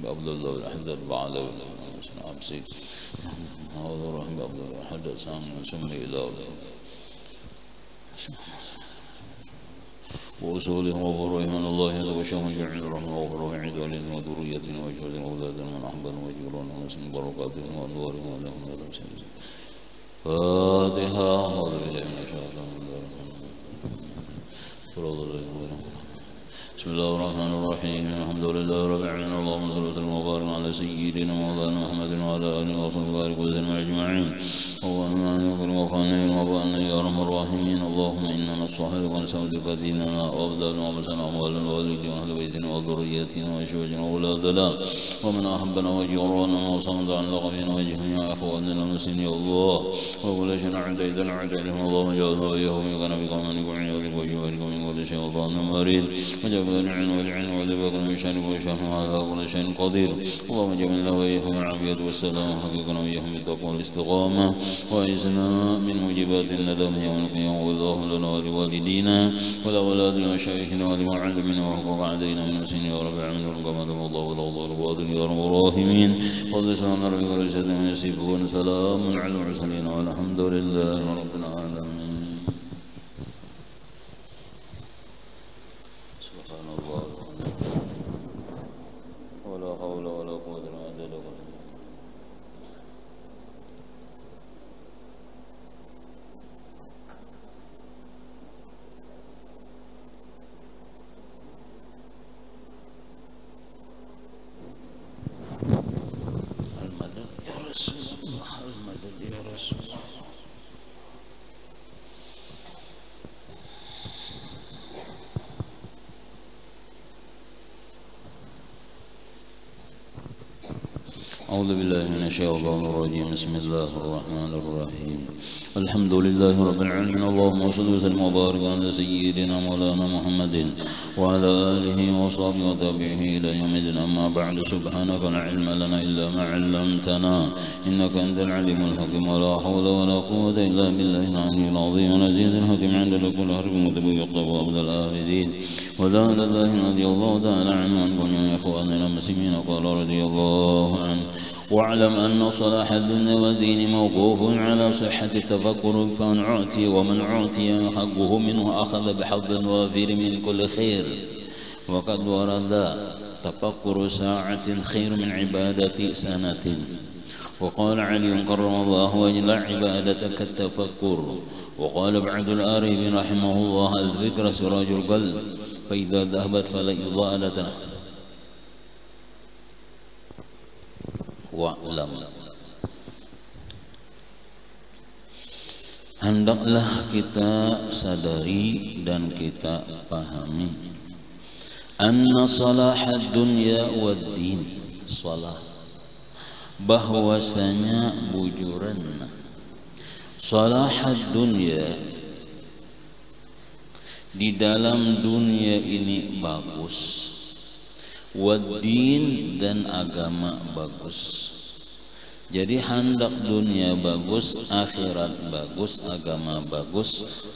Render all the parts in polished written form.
عبد الله الأحد البعلى أمسك هذا الرحمن عبد الله الأحد سامي سمي إله وأصولهم وفروعهم من الله يتوشهم جميع الرحمة وفروع عيد والدين وذريتنا وجهد أولادنا من أحبنا وجيران ونسن بركاتهم وأنوارهم ولهم ولهم فاتحة أعوذ بالله من الشيطان الرجيم بسم الله الرحمن الرحيم الحمد لله رب العالمين اللهم صل وسلم وبارك على سيدنا مولانا محمد وعلى آله وصحبه وبارك وسلم أجمعين اللهم يغفر وقنا وبارك يا أرحم الراحمين اللهم إنا نصحك ونسألك ديننا وأبدالنا ومسنا أموالنا ووالدنا وأهل بيتنا وذريتنا وأزواجنا وأولادنا ومن أحبنا وجيرانا وصمد عن لغفنا وجميع أخواننا المسلمين يا الله وكل شيء عديدنا عديدهم اللهم جعلنا وإياهم يكون بكم منكم عيالكم وجواركم من كل شيء وصالنا مريض وجعل العلم والعلم ولباك من شأن وشأن على كل شيء قدير اللهم جعلنا وإياهم العافية والسلام وحققنا وإياهم بالتقوى والاستقامة وعزنا من موجبات الندم يوم القيامة والله لنا ولوالدينا ولأولادنا وشيخنا ولمعلمنا وحقوق علينا من المسلمين يا رب العالمين ورحمة الله والأفضل الباطن يا رب الراحمين فضل سلام ربك ورسالة من يصفون سلام على المرسلين والحمد لله رب العالمين. أعوذ بالله من الشيطان الرجيم بسم الله الرحمن الرحيم الحمد لله رب العالمين اللهم صل وسلم وبارك على سيدنا مولانا محمد وعلى آله وصحبه وتابعه إلى يوم الدين أما بعد سبحانك لا علم لنا إلا ما علمتنا إنك أنت العليم الحكيم ولا حول ولا قوة إلا بالله العلي العظيم العزيز الحكيم عند كل حرف متبوي يقطب أبد الآبدين ولا الله رضي الله تعالى عنه وعن جميع إخواننا المسلمين قال رضي الله عنه واعلم أن صلاح الدنيا والدين موقوف على صحة التفكر فمن أعطي ومن أعطي حقه منه أخذ بحظ وافر من كل خير وقد ورد تفكر ساعة خير من عبادة سنة وقال علي كرم الله وجل عبادتك التفكر وقال بعد الآريف رحمه الله الذكر سراج القلب فإذا ذهبت فلا إضاءة wa'lam hendaklah kita sadari dan kita pahami anna salahad dunya wad din salah bahwasanya bujuran salahad dunya di dalam dunia ini bagus wad-din dan agama bagus. Jadi hendak dunia bagus, akhirat bagus, agama bagus,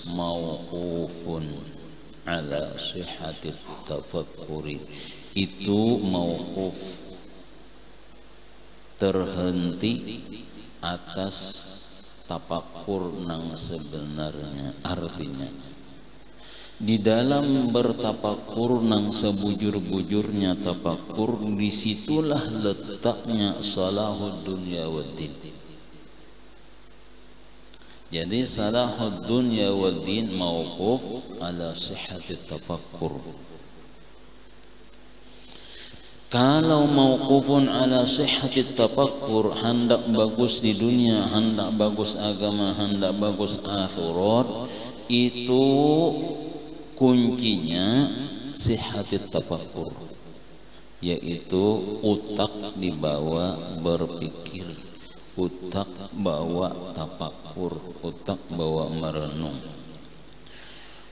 mauqufun ala sihhatit tafakkuri. Itu mauquf terhenti atas tapakur nang sebenarnya, artinya di dalam bertapakur nang sebujur-bujurnya tapakur, disitulah letaknya salahud dunya waddin. Jadi salahud dunya waddin mauquf ala sihhatit tafakkur. Kalau mauqufun ala sihhatit tafakkur, hendak bagus di dunia, hendak bagus agama, hendak bagus akhirat, itu kuncinya sihhatit tafakkur, yaitu utak dibawa berpikir, utak bawa tafakur, utak bawa merenung.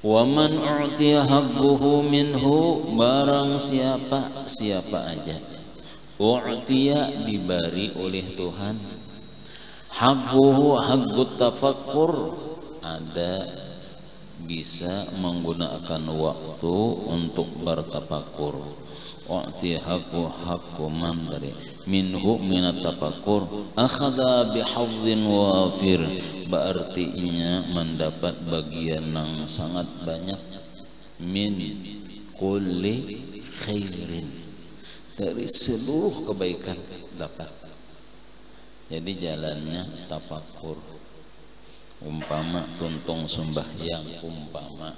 Wa man u'tiya haqquhu minhu, barang siapa aja u'tiya diberi oleh Tuhan haqquhu, haqqut tafakkur, ada bisa menggunakan waktu untuk bertafakur. u'ti haqqu man dari minhu minat tafakkur akhadha bihadzin wafir, berarti inya mendapat bagian yang sangat banyak min kulli khairin, dari seluruh kebaikan dapat. Jadi jalannya tafakur. Umpama tuntung sembahyang, umpama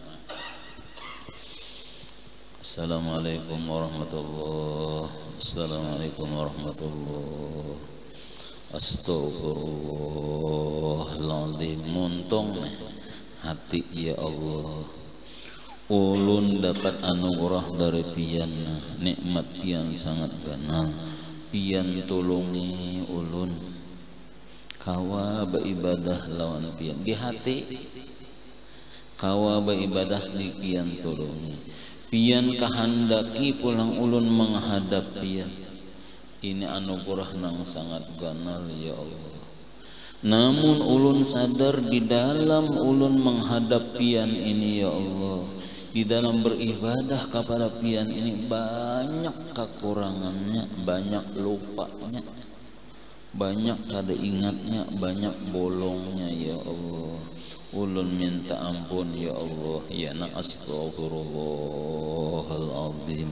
Assalamualaikum warahmatullahi, Assalamualaikum warahmatullahi, Astagfirullahaladzim, muntung hati ya Allah, ulun dapat anugerah dari pian, nikmat pian sangat ganal, pian tulungi ulun kawa beribadah lawan pian di hati, kawa beribadah di pian tulungi, pian kahandaki pulang ulun menghadap pian. Ini anugerah nang sangat ganal ya Allah. Namun ulun sadar di dalam ulun menghadap pian ini ya Allah, di dalam beribadah kepada pian ini banyak kekurangannya, banyak lupanya, banyak kada ingatnya, banyak bolongnya ya Allah. Ulun minta ampun ya Allah, ya na astagfirullahaladzim,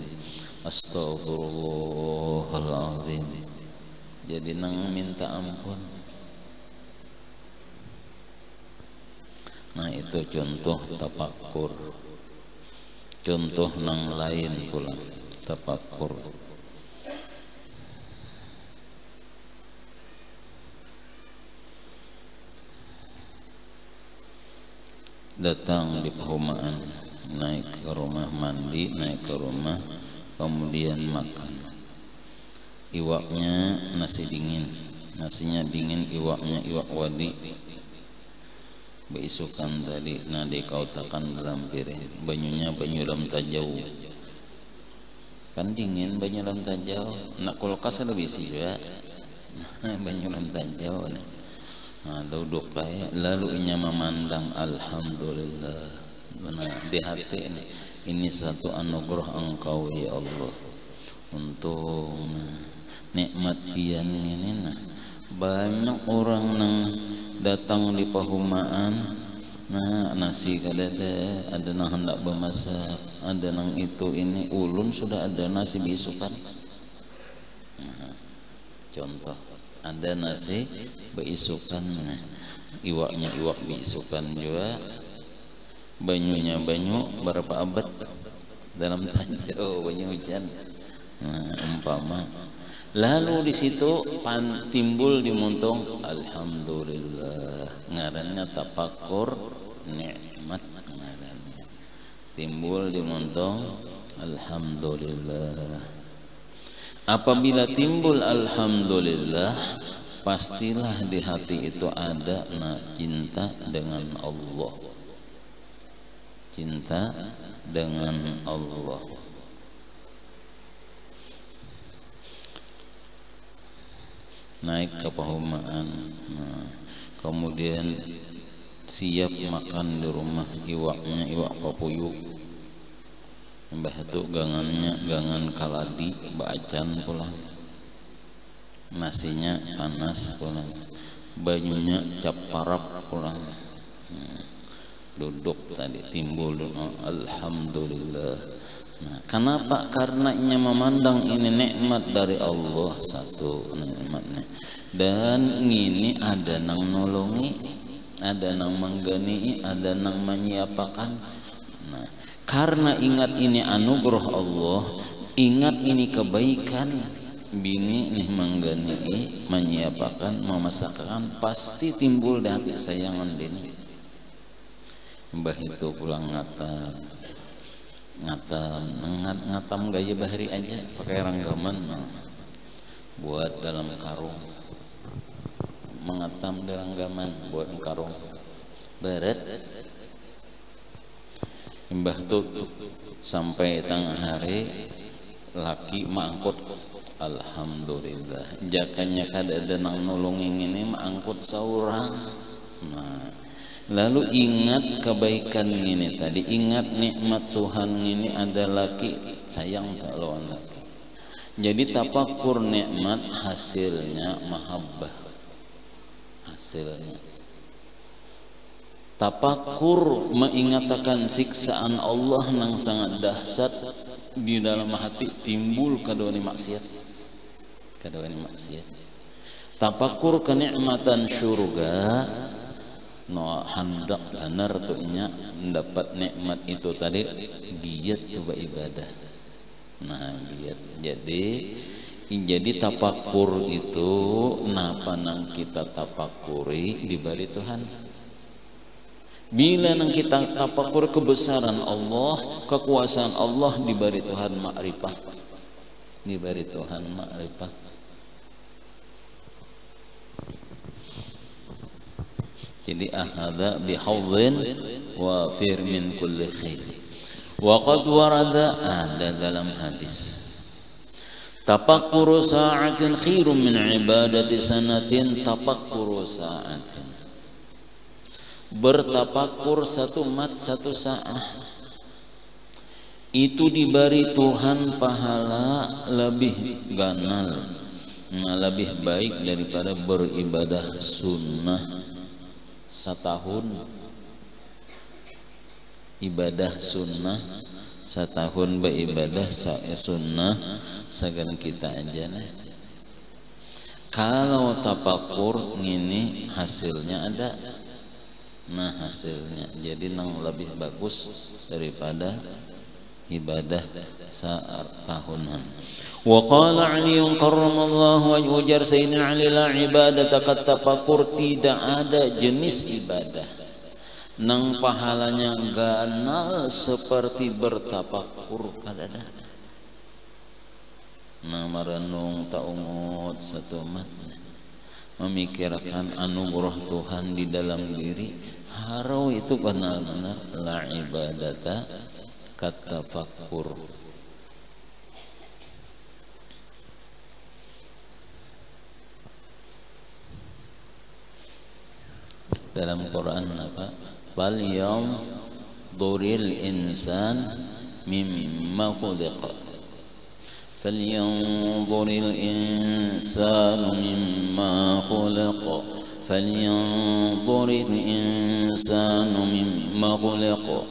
astagfirullahaladzim. Jadi nang minta ampun. Nah itu contoh tafakur. Contoh nang lain pula tafakur. Datang di perumahan, naik ke rumah mandi, naik ke rumah, kemudian makan. Iwaknya nasi dingin, nasinya dingin, iwaknya iwak wadi. Beisukan tadi, nah dikautakan dalam piring. Banyunya banyu lam tajau, kan dingin banyu lam tajau. Nak kulkas ada bisi juga, banyu lam tajau. Nah, duduk kayak lalu inya memandang alhamdulillah. Nah, di hati ini satu anugerah engkau ya Allah. Untung nikmat pian ini nah. Banyak orang nang datang di pahumaan, nah nasi kadada, ada nang hendak bermasak, ada nang itu ini ulun sudah ada nasi bisukan. Nah, contoh ada nasi beisukan, iwaknya iwak beisukan juga, banyunya banyu berapa abad dalam tanjau banyu hujan. Nah, umpama lalu di situ timbul di muntung alhamdulillah, ngarannya tafakur nikmat, ngarannya timbul di muntung alhamdulillah. Apabila timbul alhamdulillah, pastilah di hati itu ada cinta dengan Allah, cinta dengan Allah. Naik ke perumahan, nah, kemudian siap makan di rumah, iwaknya iwak papuyuk. Mbah itu gangannya gangan kaladi bacan pulang, nasinya panas pulang, banyunya cap parap pulang. Duduk tadi timbul alhamdulillah. Nah, kenapa? Karena inya memandang ini nikmat dari Allah, satu nikmatnya, dan ini ada nang nolongi, ada nang menggani, ada nang menyiapakan. Nah, karena ingat ini anugerah Allah, ingat ini kebaikan, bini nih menggani, menyiapakan, memasakkan, pasti timbul di hati sayangan dini. Mbah itu pulang ngatam gaya bahari aja, pakai ranggaman, buat dalam karung, mengatam di ranggaman, buat karung, beret. Mbah tutup sampai tengah hari, laki mangkut alhamdulillah. Jakanya kada ada nang nolongin ini mangkut seorang. Nah, lalu ingat kebaikan ini tadi, ingat nikmat Tuhan ini, ada laki sayang lawan laki. Jadi tafakur nikmat hasilnya mahabbah. Hasilnya tafakur mengingatakan siksaan Allah yang sangat dahsyat di dalam hati, timbul kadoni maksiat. Tafakur kenikmatan surga, no hendak benar tuh nya mendapat nikmat itu tadi, giat coba ibadah. Nah giat. Jadi tafakur itu napa nang kita tafakuri dibari Tuhan. Bila nang kita tafakur kebesaran Allah, kekuasaan Allah, dibari Tuhan makrifah. Dibari Tuhan makrifah. Jadi ahadha bihawdhin wa fir min kulli khair. Wa qad warada, ada dalam hadis, tafakkuru sa'atin khairun min ibadati sanatin. Tafakkuru sa'atin, bertafakur satu mat satu saat, itu diberi Tuhan pahala lebih ganal, lebih baik daripada beribadah sunnah setahun. Ibadah sunnah setahun, beribadah sunnah sagan kita aja nih. Kalau tafakur ini hasilnya ada. Nah hasilnya jadi nang lebih bagus daripada ibadah setahunan. Wa qala Ali karramallahu wajhahu, ujar Sayyidina Ali, la ibadata kat tafakur, tidak ada jenis ibadah nang pahalanya ganal seperti bertafakur kadada. Nah merenung taungut satu mat, memikirkan anugerah Tuhan di dalam diri, harau itu benar-benar la ibadata kat tafakur. Dalam Quran apa? Bal yanzuril insan mimma khuliqa. Falyanzuril insanu mimma khuliqa. Falyanzuril insanu mimma khuliqa.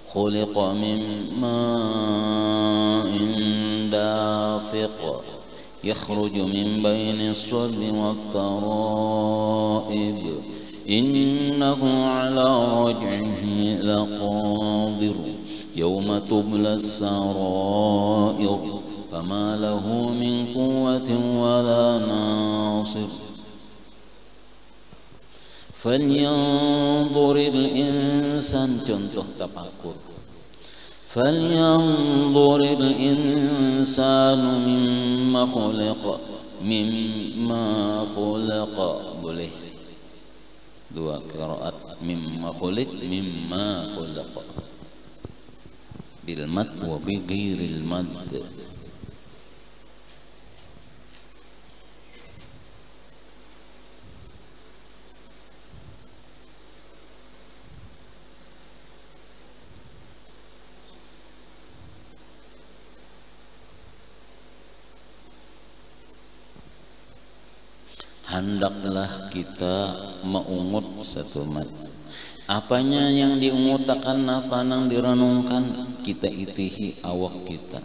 Khuliqa mimma dafiq yakhruju min bayni as-sulbi wat-tara'ib. Innahu ala raj'ihi laqadir. Yawma tubla as-sarair. Fama lahu min quwwatin wala nasir. Falyanzuril insan, contoh tafakur. Falyanzuril insanu mimma khuliqa. Mimma khuliqa, boleh dua qiraat, mimma khuliq, mimma khuliqa, bil mad wa bi ghairil mad. Hendaklah kita mengungut satu mat. Apanya yang diungutakan, apa yang direnungkan, kita itihi awak kita,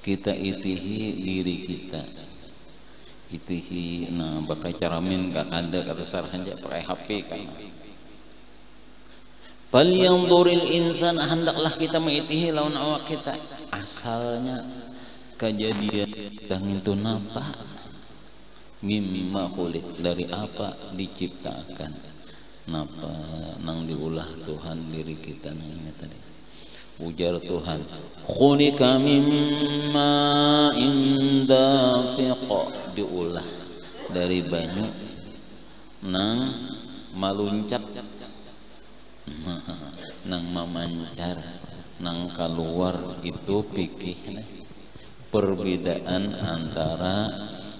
kita itihi diri kita, itihi. Nah pakai caramin gak ada kata sarhan aja pakai HP kan. Fal yanzuril insan, hendaklah kita mengitihi lawan awak kita. Asalnya kejadian yang itu napa? Mimma khuliq, dari apa diciptakan, napa nang diulah Tuhan diri kita nang ini tadi. Ujar Tuhan, khuliqa mimma indafiq, diulah dari banyu nang maluncat, nang memancar, nang keluar. Itu pikih perbedaan antara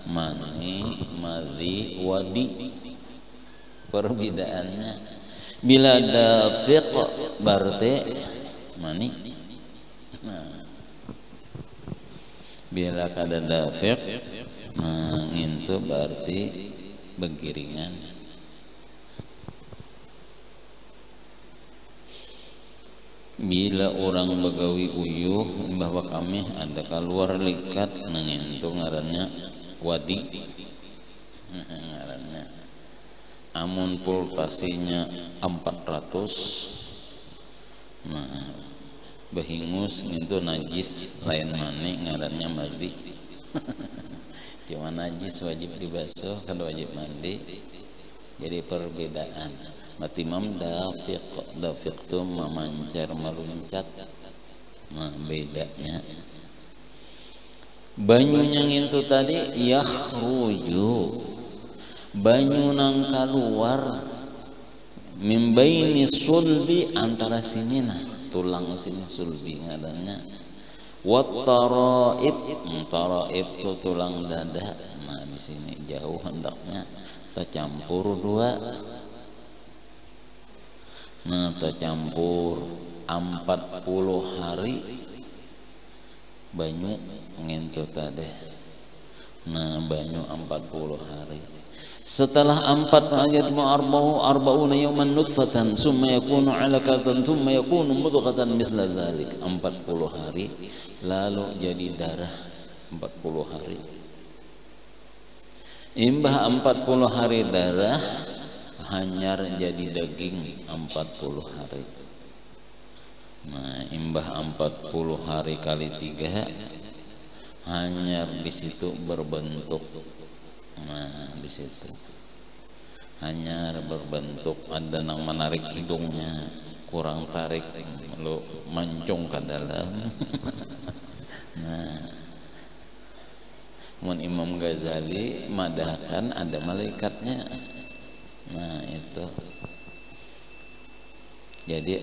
mani, madhi, wadi. Perbedaannya bila dafiq berarti mani. Nah, Bila kada dafiq ngintu berarti begiringan. Bila orang begawi uyuh bahwa kami ada keluar likat ngintu ngarannya wadi ngarannya. Amun pultasinya 400 behingus ngintu najis lain mani ngarannya mandi. Cuma najis wajib dibasuh, kalau wajib mandi. Jadi perbedaan. Matimam dafiq tu memancar meluncat. Nah bedanya. Banyunya ngintu tadi yakhruju, banyu nang keluar mimbaini sulbi antara sinina tulang sini sulbi ngarannya. Wat taraib tu tulang dada. Nah di sini jauh hendaknya tercampur dua. Nah tercampur 40 hari banyu ngintu tadi. Nah banyu 40 hari. Setelah 4 ayat arba'una yawman nutfatan summa yakunu 'alaqatan summa yakunu mudghatan mithla dzalik. 40 hari lalu jadi darah 40 hari. Imbah 40 hari darah hanyar jadi daging 40 hari. Nah, imbah 40 hari kali 3 hanyar di situ berbentuk. Nah, di situ hanyar berbentuk, ada nang menarik hidungnya, kurang tarik lo mancung ke dalam. Nah, mun Imam Ghazali madahkan ada malaikatnya. Nah itu. Jadi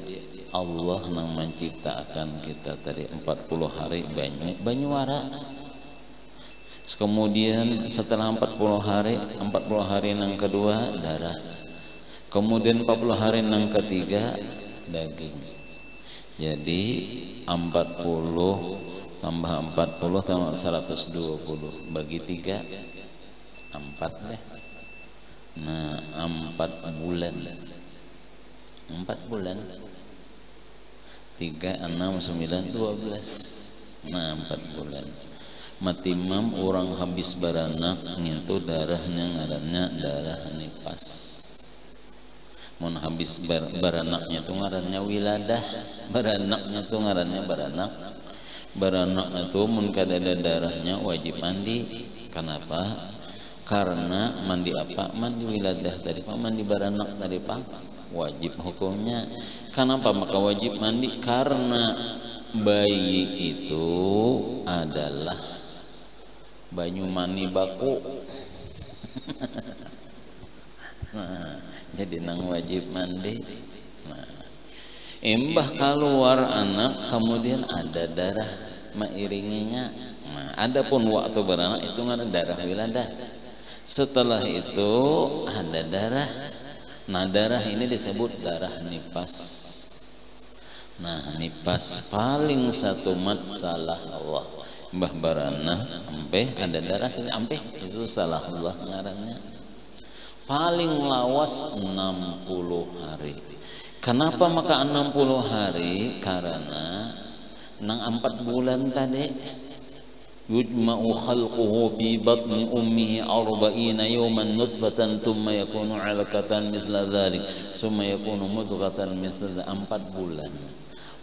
Allah yang menciptakan kita tadi 40 hari banyu wara. Kemudian setelah 40 hari yang kedua darah. Kemudian 40 hari yang ketiga daging. Jadi 40 tambah 40 tambah 120 bagi 3 4 deh. Nah 4 bulan 3, 6, 9, 12. Nah 4 bulan. Matimam orang habis beranak ngintu darahnya ngarannya darah nipas. Mun habis beranaknya tuh ngarannya wiladah. Beranaknya tuh ngarannya beranak. Beranaknya tuh mun kadada darahnya wajib mandi. Kenapa? Karena mandi apa? Mandi wiladah tadi pak, mandi beranak tadi pak, wajib hukumnya. Kenapa maka wajib mandi? Karena bayi itu adalah banyu mani baku. Nah, jadi nang wajib mandi. Nah, imbah keluar anak kemudian ada darah mengiringinya. Nah, adapun waktu beranak itu ada darah wiladah. Setelah itu ada darah. Nah darah ini disebut darah nipas. Nah nipas paling satu mat salah Allah. Mbah Barana ampeh ada darah sini ampeh itu salah Allah ngarannya. Paling lawas 60 hari. Kenapa maka 60 hari? Karena nang 4 bulan tadi yujma'u khalquhu fi batni ummihi 40 yawman nutfatan thumma yakunu 'alaqatan mithla dzalik thumma yakunu mudghatan mithla 4 bulan.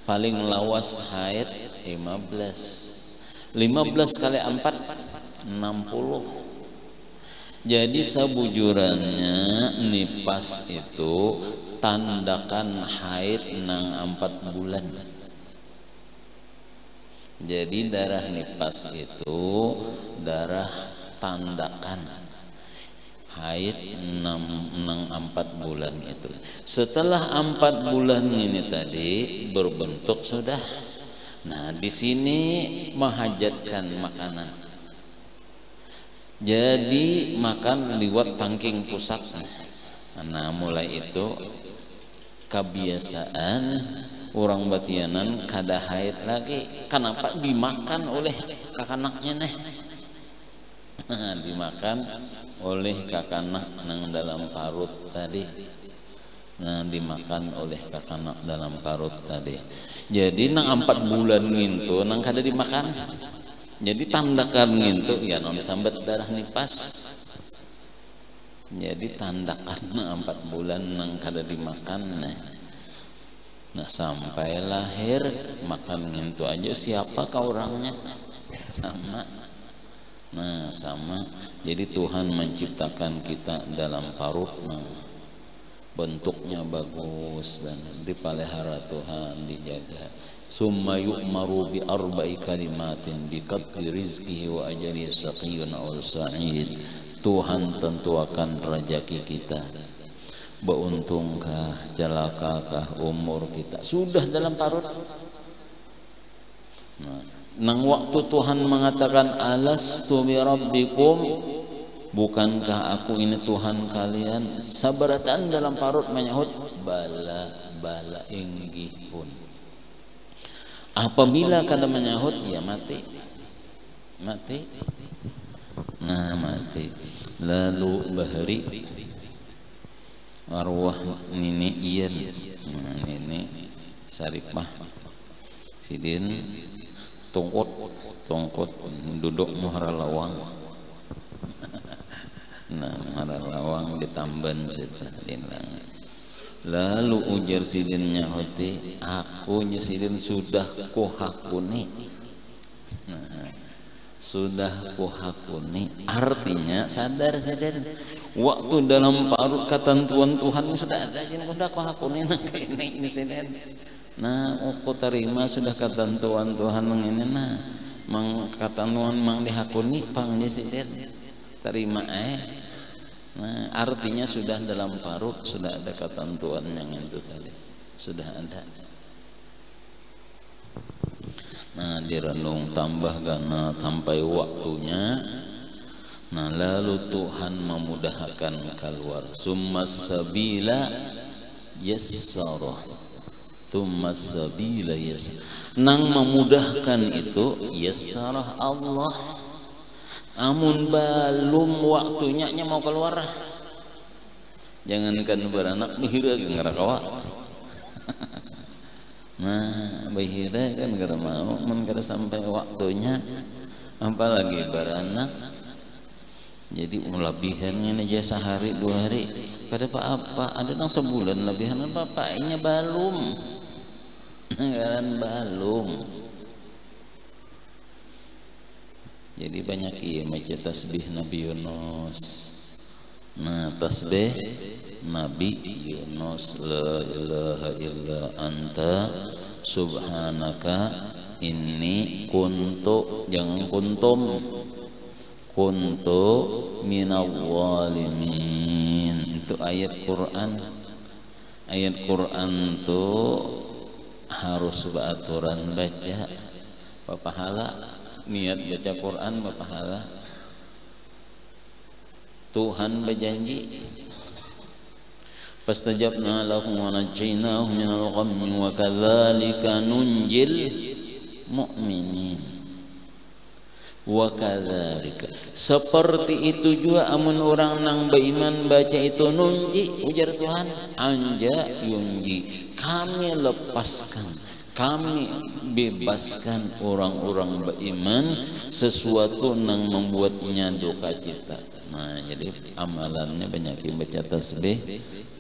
Paling lawas haid 15 kali 4 60. Jadi sabujurannya nipas itu tandakan haid nang 4 bulan. Jadi darah nipas itu darah tandakan haid 4 bulan itu. Setelah 4 bulan ini tadi berbentuk sudah. Nah di sini menghajatkan makanan. Jadi makan liwat tangking pusat. Nah mulai itu kebiasaan orang batianan kada haid lagi, kenapa dimakan oleh kakanaknya nih? Dimakan oleh kakanak nang dalam parut tadi. Nah, dimakan oleh kakanak dalam parut tadi. Jadi nang 4 bulan ngintu nang kada dimakan. Jadi tandakan ngintu ya non sambat darah nipas. Jadi tandakan 4 bulan nang kada dimakan. Nah sampai lahir makan ngintu aja, siapakah orangnya? Sama. Nah sama. Jadi Tuhan menciptakan kita dalam parut. Nah, bentuknya bagus dan dipelihara Tuhan, dijaga. Summa yu'maru bi arba'i kalimatin bi qadri rizqihi wa ajali saqiyun aw sa'id. Tuhan tentuakan rezeki kita. Beuntungkah, celakakah umur kita, sudah dalam parut. Nah, nang waktu Tuhan mengatakan alastu bi rabbikum, bukankah aku ini Tuhan kalian, sabaratan dalam parut menyahut bala bala inggih pun. Apabila kada menyahut ya mati. Mati. Nah mati. Lalu bahari arwah nini iyan, nah, nini Saripah sidin tongkot duduk muhara lawang. Nah muhara lawang ditamban sidin. Lalu ujar sidinnya hoti, aku sidin sudah kuhakuni. Nah, sudah kuhakuni artinya sadar waktu dalam parut ketentuan Tuhan sudah ada, jadi sudah kuhakuni ini sidin. Nah aku terima sudah ketentuan Tuhan ini, nah mang ketentuan mang dihakuni pangnya sidin terima Nah artinya sudah dalam parut sudah ada ketentuan yang itu tadi sudah ada. Nah direnung tambah karena sampai waktunya. Nah lalu Tuhan memudahkan keluar. Summa sabila yassara. Summa sabila yassara. Nang memudahkan itu yassara Allah. Amun belum waktunya mau keluar. Jangankan beranak bahira ngerakawa. Nah bahira kan kada mau, men kada sampai waktunya, apalagi beranak. Jadi lebihannya aja sehari 2 hari kada apa-apa, ada nang sebulan lebihan apa ini belum. Kan belum. Jadi banyak iya macam tasbih Nabi Yunus. Nah tasbih Nabi Yunus, la ilaha illa anta subhanaka inni kuntu, jangan kuntu minal zalimin. Itu ayat Quran. Ayat Quran tuh harus beraturan baca pahala. Niat baca Quran berpahala. Tuhan berjanji, fastajabna lahu wa najjaynahu minal ghammi wa kadzalika nunjil mu'minin. Wa kadzalika, seperti itu juga amun orang nang beriman baca itu nunji, ujar Tuhan, anja yunji, kami lepaskan, kami bebaskan orang-orang beriman sesuatu yang membuatnya duka cita. Nah jadi amalannya banyak baca tasbih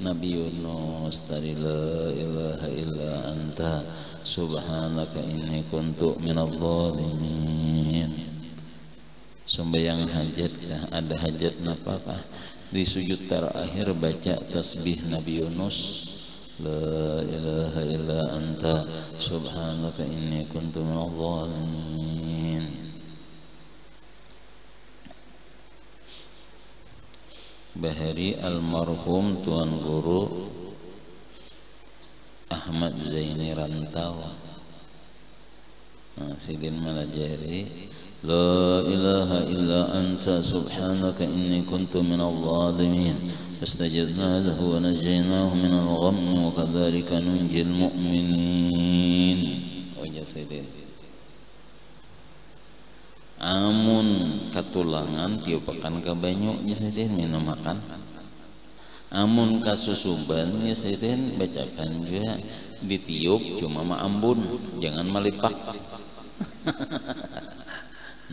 Nabi Yunus tadi, la ilaha illa anta subhanaka inni kuntu minadh dhalimin. Sembahyang hajat kah, ada hajat napakah, di sujud terakhir baca tasbih Nabi Yunus, la ilaha illa anta subhanaka inni kuntu minadh dhalimin. Bahari almarhum Tuan Guru Ahmad Zaini Rantau. Nah, sidin malajari, la ilaha illa anta subhanaka inni kuntu minadh dhalimin, فاستجبنا له ونجيناه من الغم وكذلك ننجي المؤمنين. Amun katulangan tiupakan ka banyu nyesiden minum makan. Amun kasusuban nyesiden bacakan juga ditiup cuma maambun, jangan melipak.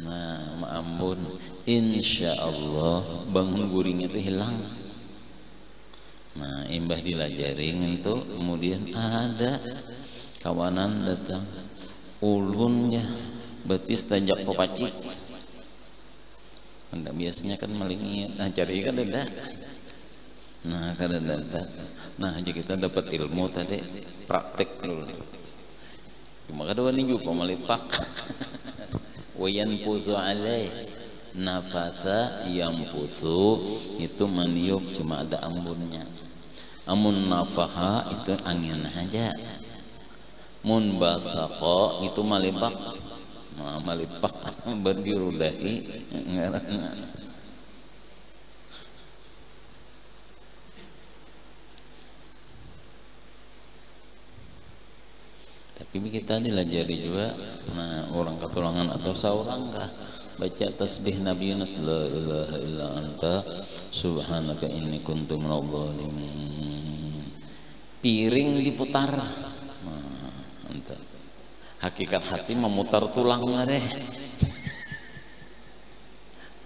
Nah, maambun insyaallah bangun guring itu hilang. Nah, imbah dilajaring itu kemudian ada kawanan datang ulun ya betis tajak popaci. Anda biasanya kan melingit, nah cari kan ada. Nah kada ada. Nah aja kita dapat ilmu tadi praktek dulu. Cuma kada wani juga melipak. Wayan putu alaih nafasa yang putu itu meniup cuma ada ambunnya. Amun nafaha itu angin aja. Mun basaqo itu malipak. Nah, malipak berdirudahi ngarang. Tapi kita dilajari juga, nah orang ketulangan atau seorang kah baca tasbih Nabi Yunus la ilaha illa anta subhanaka inni kuntu minadh dhalimin. Piring diputar. Nah, anta. Hakikat hati memutar tulang deh.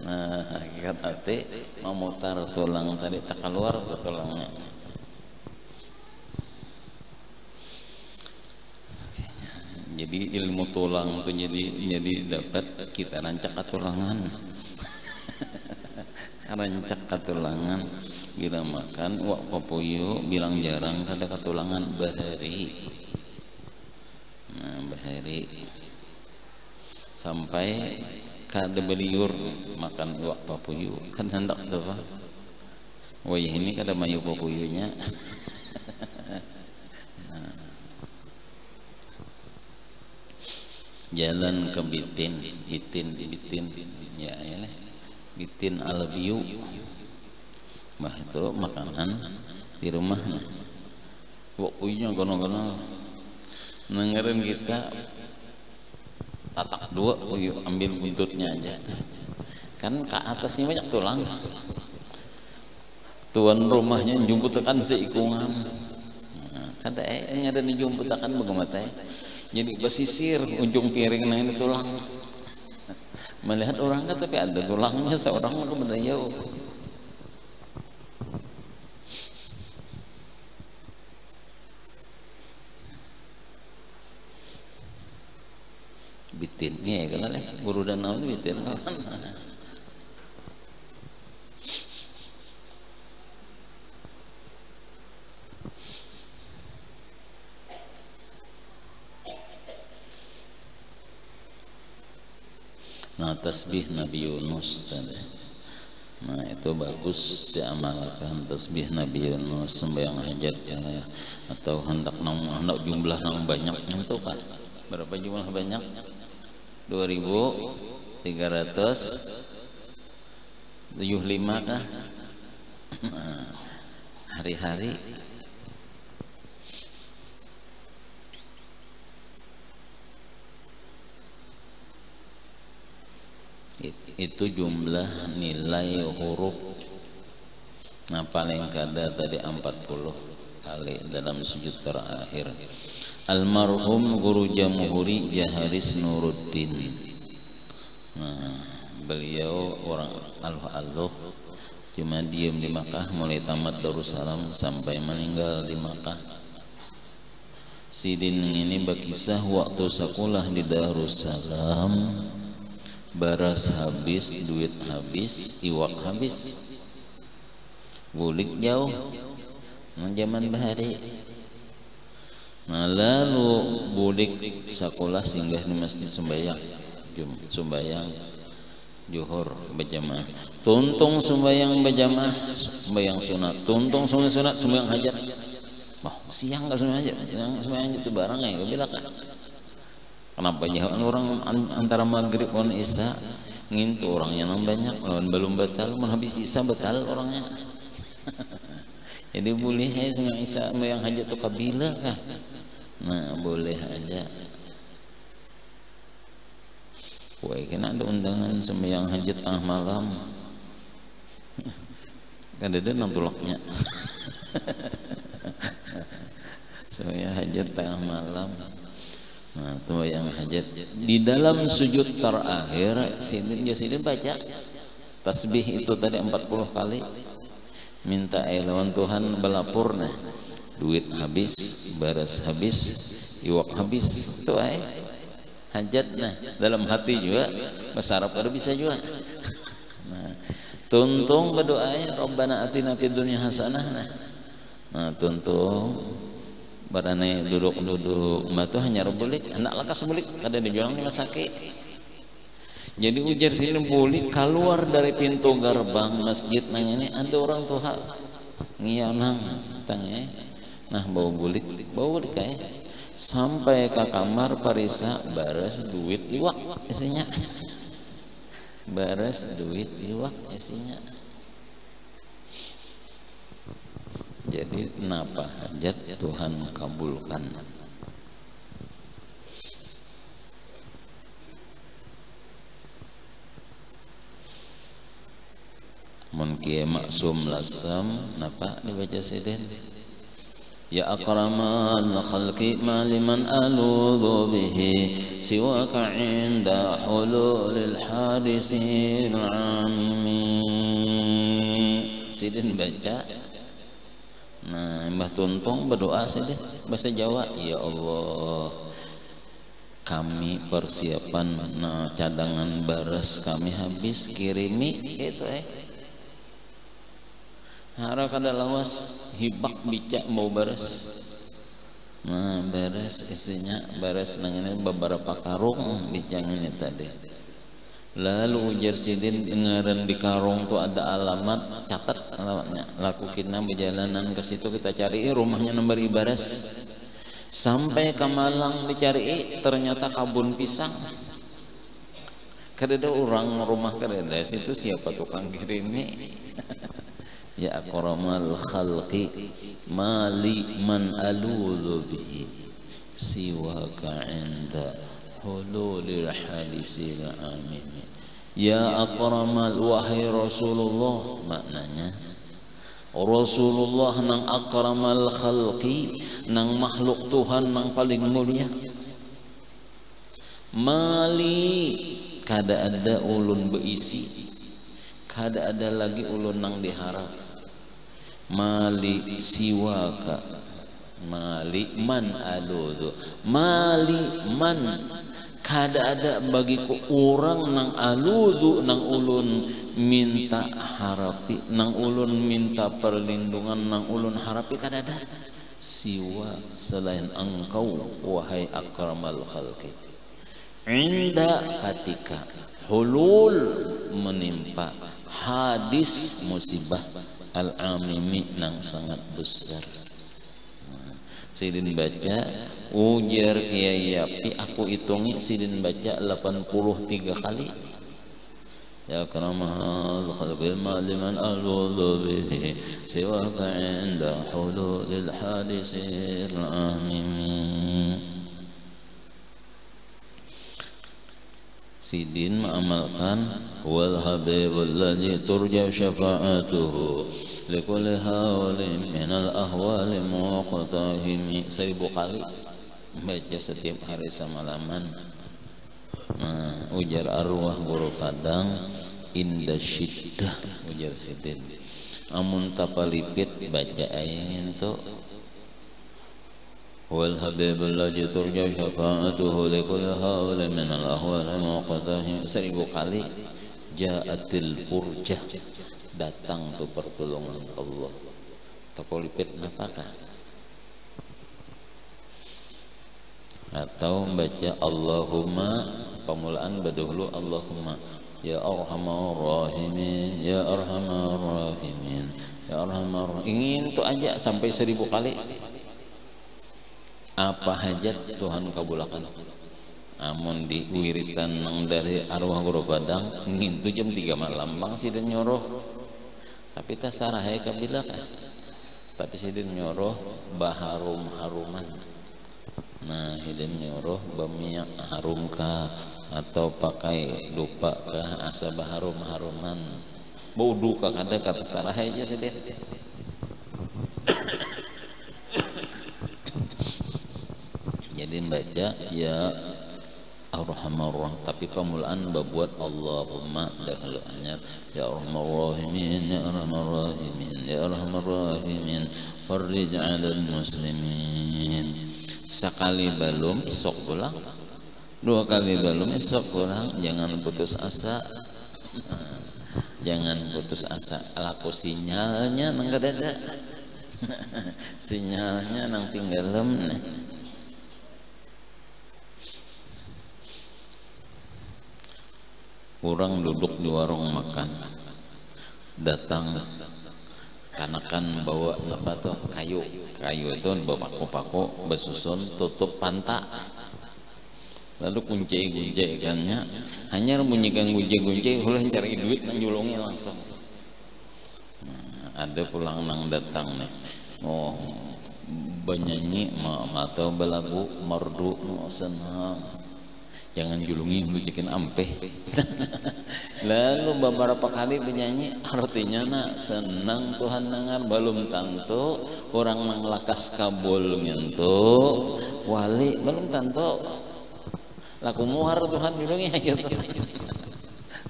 Nah, hakikat hati memutar tulang tadi tak keluar ke tulangnya. Jadi ilmu tulang itu jadi dapat kita rancak katulangan. Rancak katulangan bila makan wak papuyu bilang jarang kada katulangan bahari. Nah, bahari sampai kada beliur makan wak papuyu kan hendak apa? Wah ini kada mayu papuyunya. Jalan ke bitin ya lah bitin albiu bah itu makanan di rumah wak punya gono-gono nengerin kita tatak dua puyu ambil buntutnya aja kan ke atasnya banyak tulang tuan rumahnya jumputakan seikungan nah, kata ada nih jumputakan bagaimana teh jadi pesisir ujung piring nah ini tulang melihat orang kan tapi ada tulangnya seorang mah bener jauh bitin ya kan lah guru dan naon bitin kan. Nah tasbih Nabi Yunus tadi. Nah itu bagus diamalkan tasbih Nabi Yunus sembahyang hajat ya, atau hendak jumlah nang banyak itu kan berapa jumlah banyak 2.375 kah nah, hari-hari itu jumlah nilai huruf. Nah paling kada tadi 40 kali dalam sujud terakhir. Almarhum Guru Jamhuri Jaharis Nuruddin. Nah beliau orang aluh-aluh cuma diam di Makkah mulai tamat Darussalam sampai meninggal di Makkah. Sidin ini berkisah waktu sekolah di Darussalam baras habis, duit habis, iwak habis, bulik jauh, zaman bahari. Nah lalu bulik sekolah singgah di masjid sembahyang, sembahyang Johor berjamaah, tuntung sembahyang berjamaah, sembahyang sunat, tuntung sembahyang sunat, sembahyang hajat. Wah siang nggak sembahyang hajat, sembahyang itu barang ya, bila kan? Kenapa jangan orang antara maghrib dan isya ngintu orangnya nang banyak lawan belum batal, habis isya batal orangnya. Jadi boleh aja yang hajat tu kabilah kah? Nah boleh aja. Wah kena ada undangan sembahyang hajat tengah malam. Kan ada nantulaknya. Sembahyang hajat tengah malam. Nah sembahyang hajat di dalam sujud terakhir sidin baca tasbih itu tadi 40 kali. Minta lawan Tuhan belapur nah duit habis, baras habis, iwak habis itu hajat nah dalam hati juga bahasa Arab ada bisa juga. Nah tuntung berdoa Rabbana atina fid dunya hasanah nah tuntung barane duduk matu hanya rebulik anak lakas bulik ada di jualan lima sakit. Jadi ujar sini boleh keluar dari pintu gerbang masjid nang ini ada orang tua ngianang tanya nah bawa bulik sampai ke kamar parisa baras duit iwak isinya baras duit iwak isinya. Jadi kenapa hajat Tuhan kabulkan. Mun kieu maksum lasam napa dibaca sidin ya akramal khalqi ma liman aludhu bihi siwaka inda hululil hadisil amimi sidin baca. Nah Mbah Tuntung berdoa sidin bahasa Jawa ya Allah kami persiapan cadangan baras kami habis kirimi gitu harap kada lawas hibak bicak mau baras. Nah baras isinya baras nang ini beberapa karung bicang ini tadi. Lalu ujar sidin ngaran di karung tu ada alamat catat alamatnya. Laku kita berjalanan ke situ kita cari rumahnya nomor baras. Sampai ke Malang dicari ternyata kabun pisang. Kada orang rumah kada situ siapa tukang kirimi. Ya akramal khalqi mali man aludhu bihi siwaka inda hululil hadisil amin. Ya akramal wahai Rasulullah maknanya Rasulullah nang akramal khalqi nang makhluk Tuhan nang paling mulia mali kada ada ulun beisi kada ada lagi ulun nang diharap mali siwaka mali man aludhu mali man kada ada bagiku orang nang aludhu nang ulun minta harapi nang ulun minta perlindungan nang ulun harapi kada ada siwa selain engkau wahai akramal khalqi inda ketika hulul menimpa hadis musibah al-amimi nang sangat besar. Sidin baca ujar Kiai Yapi aku hitungi sidin baca 83 kali. Ya akramal khalqi liman aludhu bihi siwaka inda hululil hadisil amimi. Sidin mengamalkan wal habibul ladzi turja syafa'atuhu likulli hawlin minal ahwali muqtahimi 1000 kali baca setiap hari semalaman. Nah, ujar arwah guru Fadang inda syiddah ujar sidin amun tapalipit baca ayat itu wal habibul ladzi turja syafa'atuhu likulli hawlin minal ahwali muqtahimi 1000 kali ja'atil purjah datang tuh pertolongan Allah. Tapalipit apakah? Atau membaca Allahumma pemulaan badahulu Allahumma ya arhamar rahimin ya arhamar rahimin ya arhamar ingin itu aja sampai 1000 kali. Apa hajat Tuhan kabulakan. Amun di wiritan dari arwah guru Padang ingin itu jam 3 malam bang sih dan nyuruh tapi tak sarah ya kabila kan tapi sidin nyoroh haruman. Nah hidin nyoroh bamiak harum kah atau pakai lupa kah asa haruman bodoh kah kada kata salah aja sidin. Jadi baca ya Ar-Rahman, tapi pemulaan berbuat Allahumma dahulu anyar ya Ar-Rahman Rahimin ya Ar-Rahman Rahimin ya Ar-Rahman Rahimin farrij 'alal muslimin. Sekali belum esok pulang, dua kali belum esok pulang. Jangan putus asa, jangan putus asa. Laku sinyalnya nang kadada sinyalnya nang tinggalem. Orang duduk di warung makan, datang kanakan bawa apa tuh kayu itu bawa paku besusun tutup pantat, lalu kunci kannya hanya bunyikan kunci ulah cari duit nanjulungi langsung. Nah, ada pulang nang datang nih, oh banyanyi atau belagu merdu senang. Jangan julungi bikin ampeh. Lalu beberapa kali penyanyi artinya nak senang Tuhan dengar belum tentu orang manglakas kabul ngentu wali belum tentu laku muhar Tuhan julungi aja.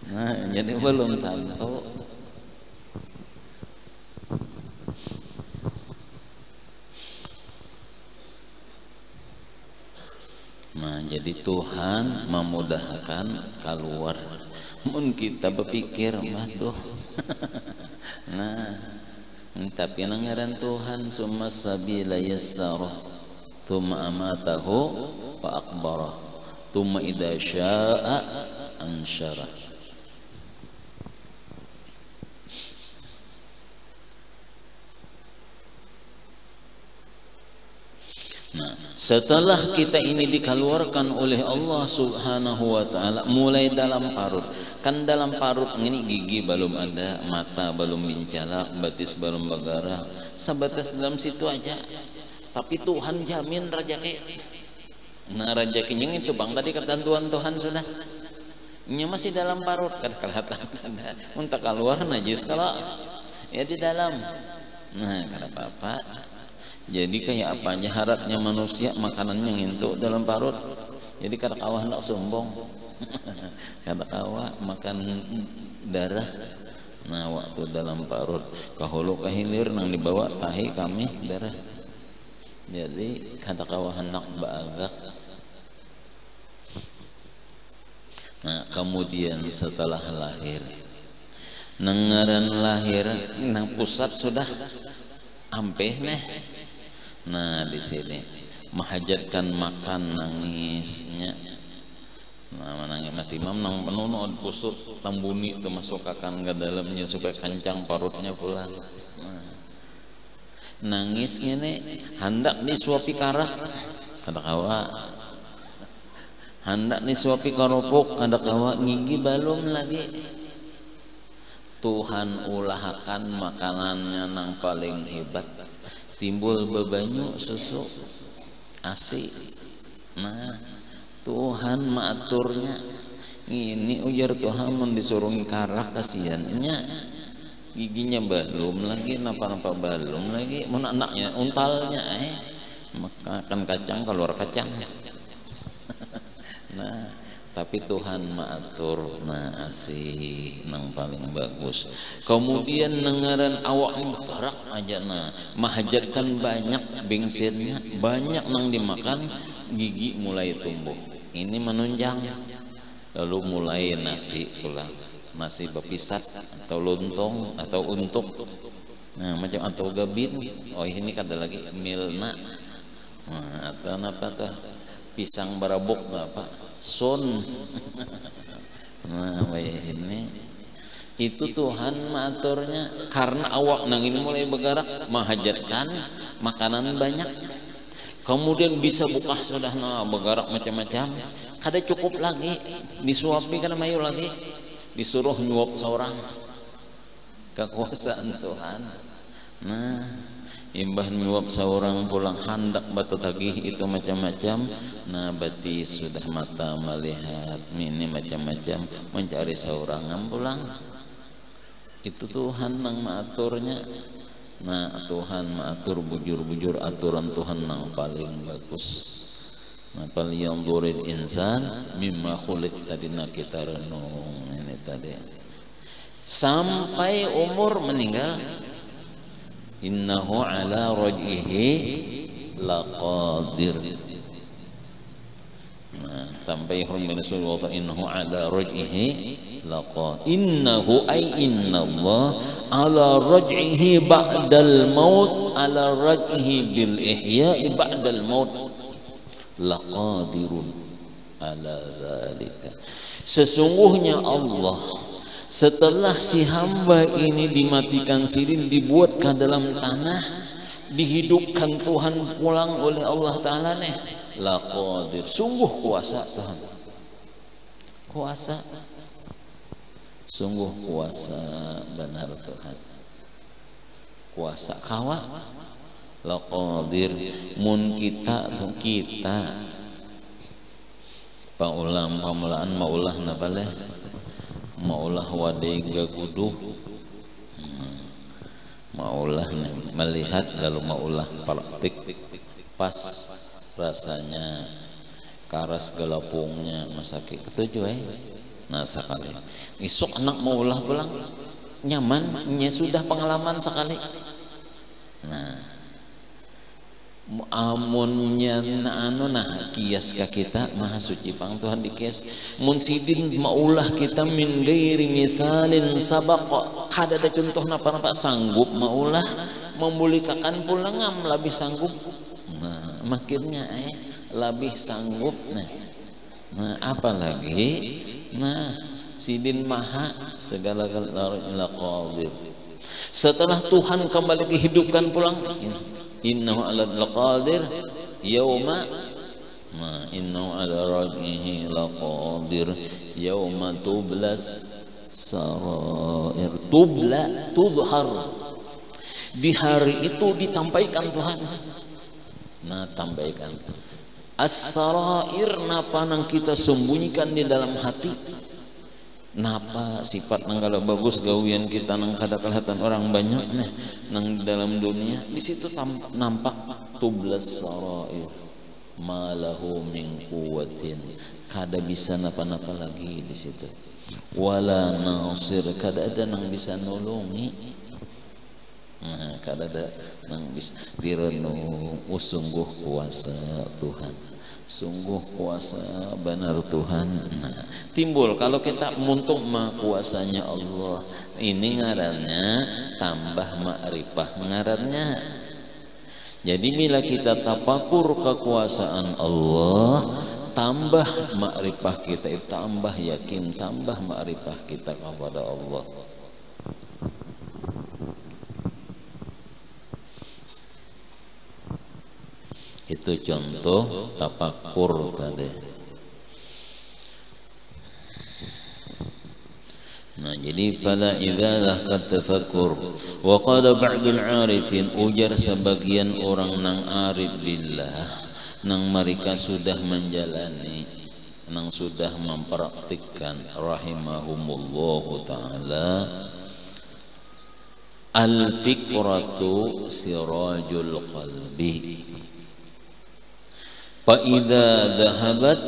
Nah jadi belum tentu. Nah jadi Tuhan memudahkan keluar. Mun kita berpikir waduh. Nah tapi nangaran Tuhan summa sabila yassarah thumma amatahu fa akbarah thumma idza syaa'a ansyarah. Nah, setelah kita ini dikeluarkan oleh Allah Subhanahu wa taala mulai dalam parut. Kan dalam parut ini gigi belum ada, mata belum bincala, batis belum bergerak. Sebatas dalam situ aja. Tapi Tuhan jamin rezeki. Nah, rezekinya itu Bang tadi ketentuan Tuhan sudah. Nya masih dalam parut kada kelihatan ada. Untuk keluar najis kalau ya di dalam. Nah, kada apa-apa. Jadi kayak apa aja harapnya manusia makanannya ngintuk dalam parut. Jadi kada kawah hendak sombong. Kada kawah makan darah. Nah waktu dalam parut kahulu kahilir nang dibawa tahi kami darah. Jadi kada kawah hendak baagak. Nah kemudian setelah lahir nengaran lahir nang pusat sudah ampeh neh. Nah di sini menghajatkan makan nangisnya. Nah menangis mati mam nang penuh pusut tambuni itu masuk akan ke dalamnya supaya kencang parutnya pulang. Nah, nangisnya nih hendak disuapi karah kada kawa, hendak disuapi karopok kada kawa, gigi belum lagi. Tuhan ulahkan makanannya nang paling hebat. Timbul bebanyu susu asi. Nah Tuhan maaturnya ini ujar Tuhan mendisuruh karak kasihannya giginya belum lagi napa-napa belum lagi mun anaknya untalnya makan kacang keluar kacang. Nah tapi Tuhan maatur nah asih nang paling bagus. Kemudian nengaran awak ini bergerak aja nah mahajatkan banyak bengsennya banyak nang dimakan gigi mulai tumbuh ini menunjang lalu mulai nasi pulang nasi bepisat atau lontong atau untuk nah macam atau gabin oh ini kada lagi milna nah, atau apa tuh pisang barabok apa son. Nah ini itu Tuhan maturnya karena awak nang ini mulai bergerak mahajatkan makanan banyak kemudian bisa buka sudah nah bergerak macam-macam kada cukup lagi disuapi kada mayu lagi disuruh nyuap seorang kekuasaan Tuhan. Nah imbah miwab seorang pulang hendak batu tagih itu macam-macam. Nah berarti sudah mata melihat ini macam-macam mencari seorang pulang. Itu Tuhan nang maaturnya. Nah Tuhan maatur bujur-bujur aturan Tuhan nang paling bagus. Nah falyanzuril insan mimma khuliq tadi nak kita renung ini tadi. Sampai umur meninggal, innahu ala raj'ihi laqadir. Nah, sampai huruf Rasulullah innahu ala raj'ihi laqadir. Innahu ay innallah ala raj'ihi ba'dal maut, ala raj'ihi bil ihya'i ba'dal maut laqadirun ala dzalika. Sesungguhnya Allah setelah si hamba ini dimatikan sirin, dibuat ke dalam tanah, dihidupkan Tuhan pulang oleh Allah Ta'ala nih, laqadir, sungguh kuasa Tuhan, kuasa, sungguh kuasa benar Tuhan, kuasa kawa laqadir. Mun kita pamulaan maulah nabaleh maulah wadega kudu maulah melihat lalu maulah praktik pas rasanya karas gelapungnya masakit ketujuh nah sekali isuk anak maulah pulang nyaman nya sudah pengalaman sekali. Nah amunnya nah kias ka kita maha suci pang Tuhan di kias mun sidin maulah kita min ghairi mithalin sabaq kada ada contoh napa-napa sanggup maulah memulikakan pulangam lebih sanggup. Nah makinnya lebih sanggup. Nah apalagi nah sidin maha segala galanya qadir. Setelah Tuhan kembali dihidupkan pulang, innahu ala laqadir yauma ma innahu ala raj'ihi laqadir yauma tublas sarair tubla tudhar. Di hari itu ditampaikan Tuhan. Nah tampaikan as-sarair napa nang kita sembunyikan di dalam hati. Napa sifat nang kada bagus gawian kita nang kada kelihatan orang banyak nah nang dalam dunia di situ nampak tublas sarair malahu min quwwatin kada bisa napa-napa lagi di situ wala nasir kada ada nang bisa nolongi. Nah kada ada nang bisa direnung. Sungguh kuasa Tuhan, sungguh kuasa benar Tuhan. Nah, timbul kalau kita muntung kuasanya Allah ini ngarannya tambah makrifah ngarannya. Jadi bila kita tafakur kekuasaan Allah, tambah makrifah kita, tambah yakin, tambah makrifah kita kepada Allah. Itu contoh tafakur tadi. Nah jadi pada idzalah tafakkur wa qala ba'dul arifin ujar sebagian orang nang arif billah nang mereka sudah menjalani nang sudah mempraktikkan rahimahumullahu taala al fikratu sirajul qalbi fa idza dhahabat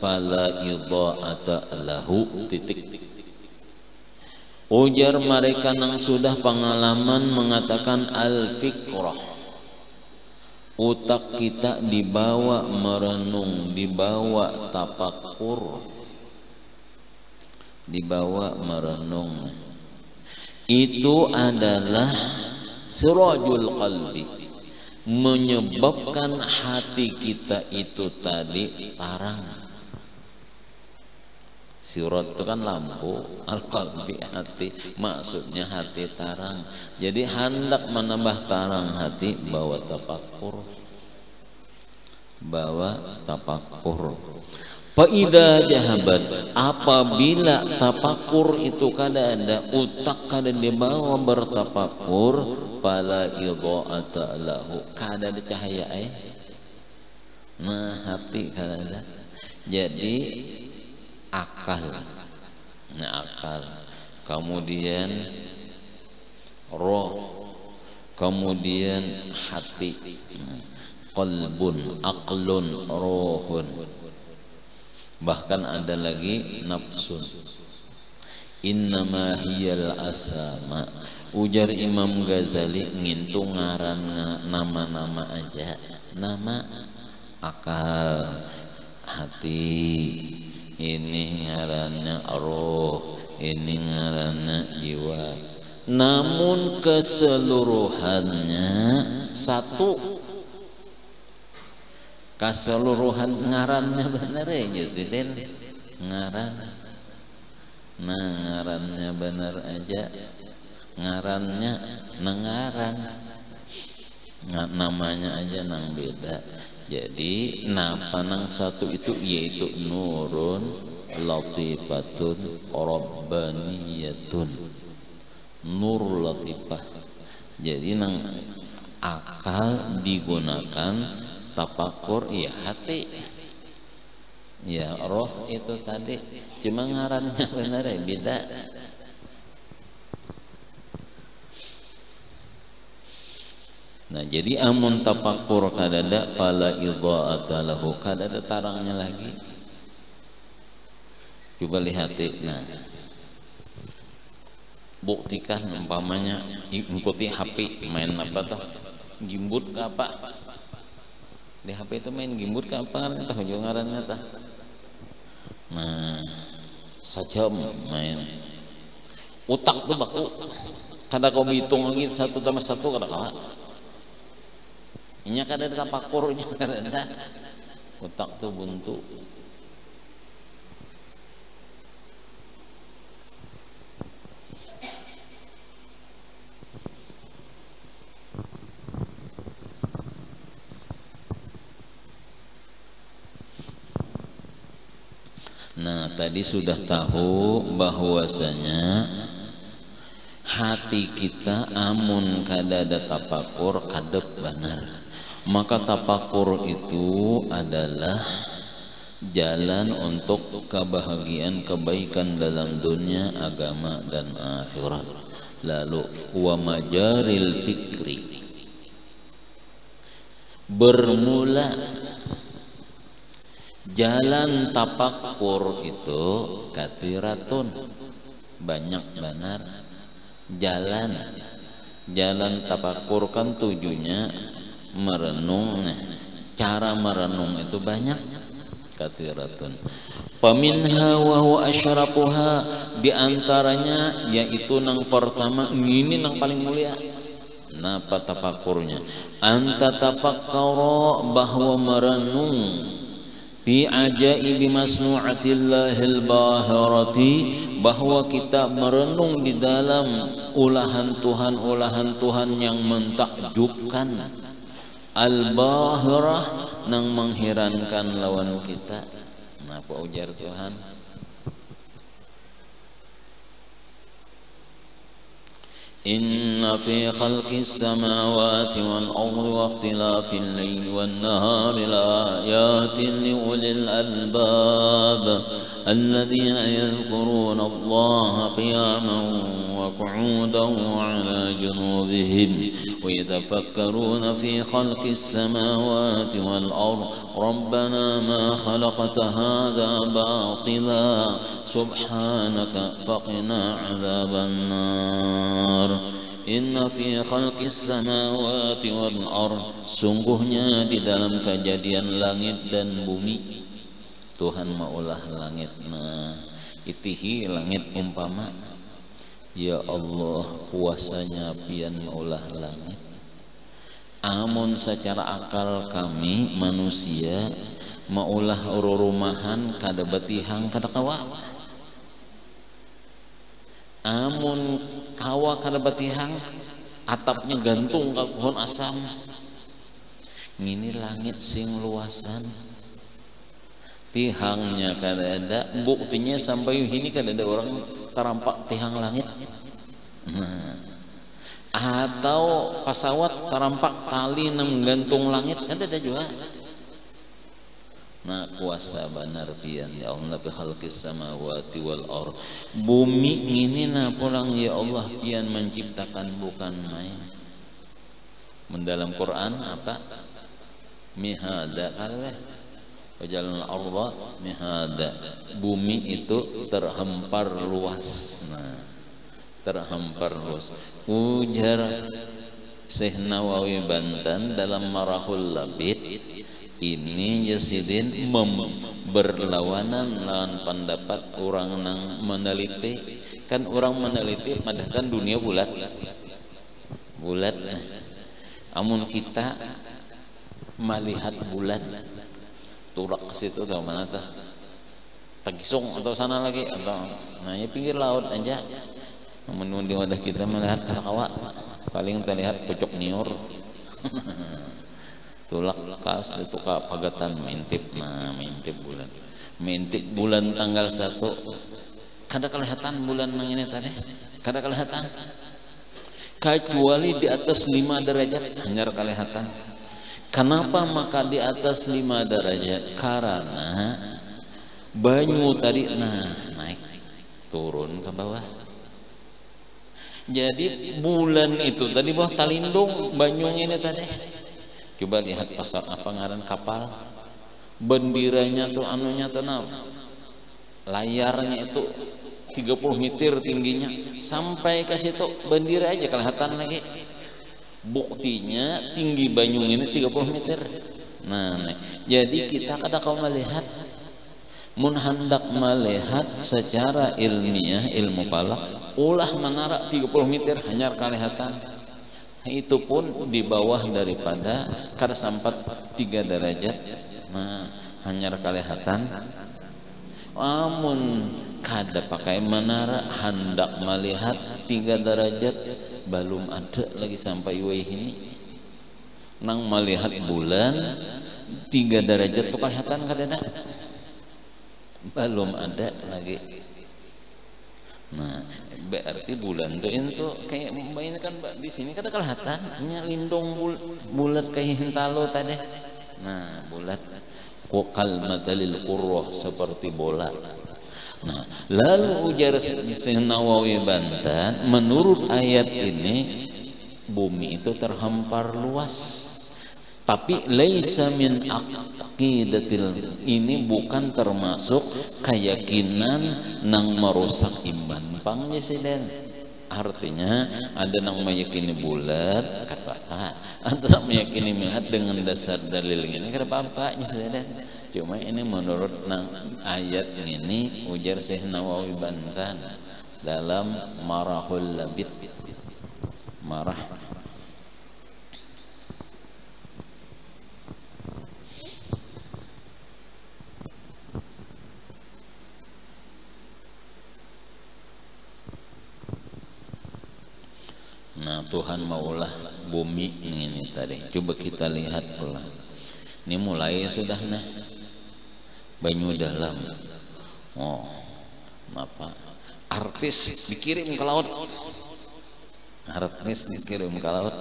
fala idha'ata lahu titik. Ujar mereka nang sudah pengalaman mengatakan al-fikrah, utak kita dibawa merenung, dibawa tafakur, dibawa merenung. Itu adalah sirajul qalbi, menyebabkan hati kita itu tadi tarang. Sirat itu kan lampu, al-qalbi hati, maksudnya hati tarang. Jadi hendak menambah tarang hati, bawa tafakur, bawa tafakur. Faida jahabat, apabila tapakur itu kada ada, utak kada dibawa bertapakur, fala idha'ata lahu, kada ada cahaya nah hati kada ada. Jadi akal, nah akal, kemudian roh, kemudian hati, qalbun, aqlun, rohun, bahkan ada lagi nafsun. Innama hiyal asama, ujar Imam Ghazali, ngintu ngaran nama-nama aja, nama akal, hati, ini ngarannya roh, ini ngarannya jiwa. Namun keseluruhannya satu, keseluruhan ngarannya benar aja sih Den, ngaran, nah ngarannya benar aja, ngarannya nengaran, namanya aja nang beda. Jadi napa nang satu itu yaitu nurun latifatun rabbaniyatun, nur latifah. Jadi nang akal digunakan tapakur ya hati, ya roh itu tadi, cuma ngarannya benar ya beda. Nah jadi amun tapakur kadada fala idha'ata lahu, kadada tarangnya lagi. Coba lihat, nah buktikan umpamanya ikuti HP, main apa tuh, gimbut ke apa di HP itu, main gimbut ke apa kan tahu juga ngarannya tah. Nah sajam main utak tuh baku, kada kau hitung lagi satu tambah satu kada kalah. Inya kada ada tapakurnya, kada ada, utak tuh buntu. Nah tadi sudah tahu bahwasanya hati kita amun kada ada tapakur kadep benar. Maka tapakur itu adalah jalan untuk kebahagiaan, kebaikan dalam dunia, agama dan akhirat. Lalu wa majaril fikri, bermula jalan tapakur itu kathiratun, banyak benar jalan tapakur kan tujuannya merenung. Cara merenung itu banyak, kathiratun. Paminha wa huwa asyrafuha, diantaranya yaitu nang pertama, ini nang paling mulia. Napa tapakurnya? Anta tafakkara, bahwa merenung fi ajaibi masnu'atillahil bahirati, bahwa kita merenung di dalam ulahan Tuhan yang mentakjubkan, al-bahirah, nang mengherankan lawan kita. Napa ujar Tuhan? Inna fi khalqis samawati wal ardi wa ikhtilafil layli wan nahari la ayatin li ulil albab alladhina yadhkuruna Allaha qiyaman wa qu'udan wa 'ala junubihim wa yatafakkaruna fi khalqis samawati wal ardi rabbana ma khalaqta hadha batila subhanaka faqina 'adzaban nar. Inna fi khalqis samawati wal ard, sungguhnya di dalam kejadian langit dan bumi. Tuhan maulah langit, nah itihi langit umpama, ya Allah kuasanya pian maulah langit. Amun secara akal kami manusia maulah rurumahan kada betihang kada kawa. Amun kawa kada betihang, atapnya gantung ka pohon asam. Ngini langit sing luasan, tihangnya kada ada, buktinya sampai ini kada ada orang terampak tihang langit. Atau pesawat terampak tali menggantung langit, kada ada juga. Nah, kuasa benar pian ya Allah bi khalqis samawati wal ard. Bumi ini na pulang ya Allah pian menciptakan bukan main. Mendalam Quran apa? Mihada kaleh. Wajalna arda mihada. Bumi itu terhampar luas. Nah, terhampar luas. Ujar Syekh Nawawi Banten dalam Marahul Labid, ini Yazidin berlawanan lawan pendapat orang nang meneliti. Kan orang meneliti padahal dunia bulat. Amun kita melihat bulat turak ke situ ke mana tuh? Tagisong atau sana lagi atau nah ya pinggir laut aja. Namun di wadah kita melihat Karakawak paling terlihat pucuk niur. Tulak kas itu pagatan mintip, nah mintip bulan tanggal 1 kada kelihatan bulan nang ini tadi, kada kelihatan kecuali di atas 5 derajat hanya kelihatan. Kenapa maka di atas 5 derajat? Karena banyu tadi naik turun ke bawah. Jadi bulan itu tadi bawah talindung banyunya ini tadi. Coba lihat pasal apa ngaran kapal, bendiranya tuh anunya tenang, layarnya itu 30 meter tingginya, sampai ke situ bendera aja kelihatan lagi. Buktinya tinggi banyu ini 30 meter. Nah, jadi kita kada kau melihat, mun hendak melihat secara ilmiah ilmu falak, ulah menara 30 meter hanya kelihatan. Itu pun di bawah daripada kada sampai 3 derajat, nah hanya kelihatan. Amun kada pakai menara hendak melihat 3 derajat belum ada lagi sampai ini nang melihat bulan 3 derajat tuh kelihatan kada ada, belum ada lagi. Nah, berarti bulan itu kayak ini kan di sini kata kelihatan hanya lindung bulat kayak hintalo tadi. Nah, bulat kokal matalil qurrah seperti bola. Nah, lalu ujar Syekh Nawawi Banten, menurut ayat ini bumi itu terhampar luas. Tapi laisa min aqidatil, ini bukan termasuk keyakinan nang merusak iman pangjesidan. Artinya ada nang meyakini bulat kata atau meyakini melihat dengan dasar dalil ini kata apa-apanya saja. Cuma ini menurut nang ayat ini ujar Syekh Nawawi Banten dalam Marahul Labid. Marah Nah, Tuhan maulah bumi ini tadi. Coba kita lihat pula. Ini mulai sudah nah banyu dalam. Oh, apa? Artis dikirim ke laut. Artis dikirim ke laut.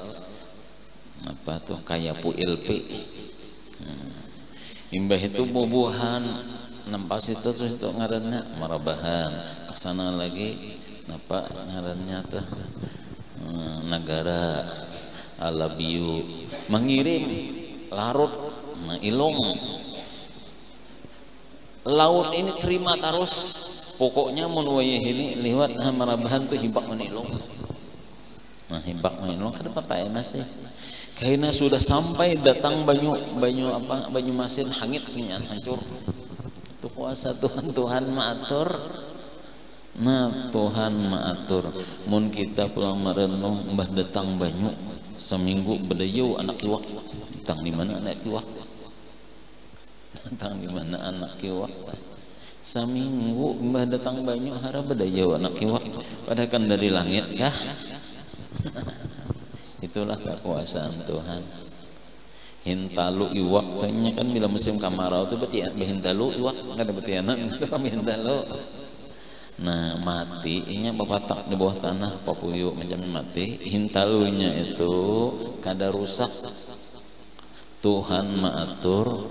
Apa tuh kayak PLP. Imbah itu bubuhan nampas itu terus itu ngarannya marabahan. Kesana lagi apa ngarannya tuh? Negara Alabiu mengirim larut ilung laut ini terima terus pokoknya menuai ini lewat marabahan tuh hibak menilung. Nah, hibak menilung kan apa ya masih karena sudah sampai datang banyu masin hangit senyan hancur. Itu kuasa Tuhan maatur. Nah, Tuhan maatur. Mun kita pulang merenung mbah datang banyu seminggu bedayau anak kiwak. Datang di mana anak kiwak? Datang di mana anak kiwak? Seminggu mbah datang banyu harap bedayau anak kiwak. Padahal kan dari langit kah? Itulah kekuasaan Tuhan. hintalu iwak tanya kan bila musim kemarau itu berarti hintalu iwak nggak ada berarti anak hintalu. Nah mati inya bapatak di bawah tanah papuyuk macam mati hintalunya itu kada rusak. Tuhan maatur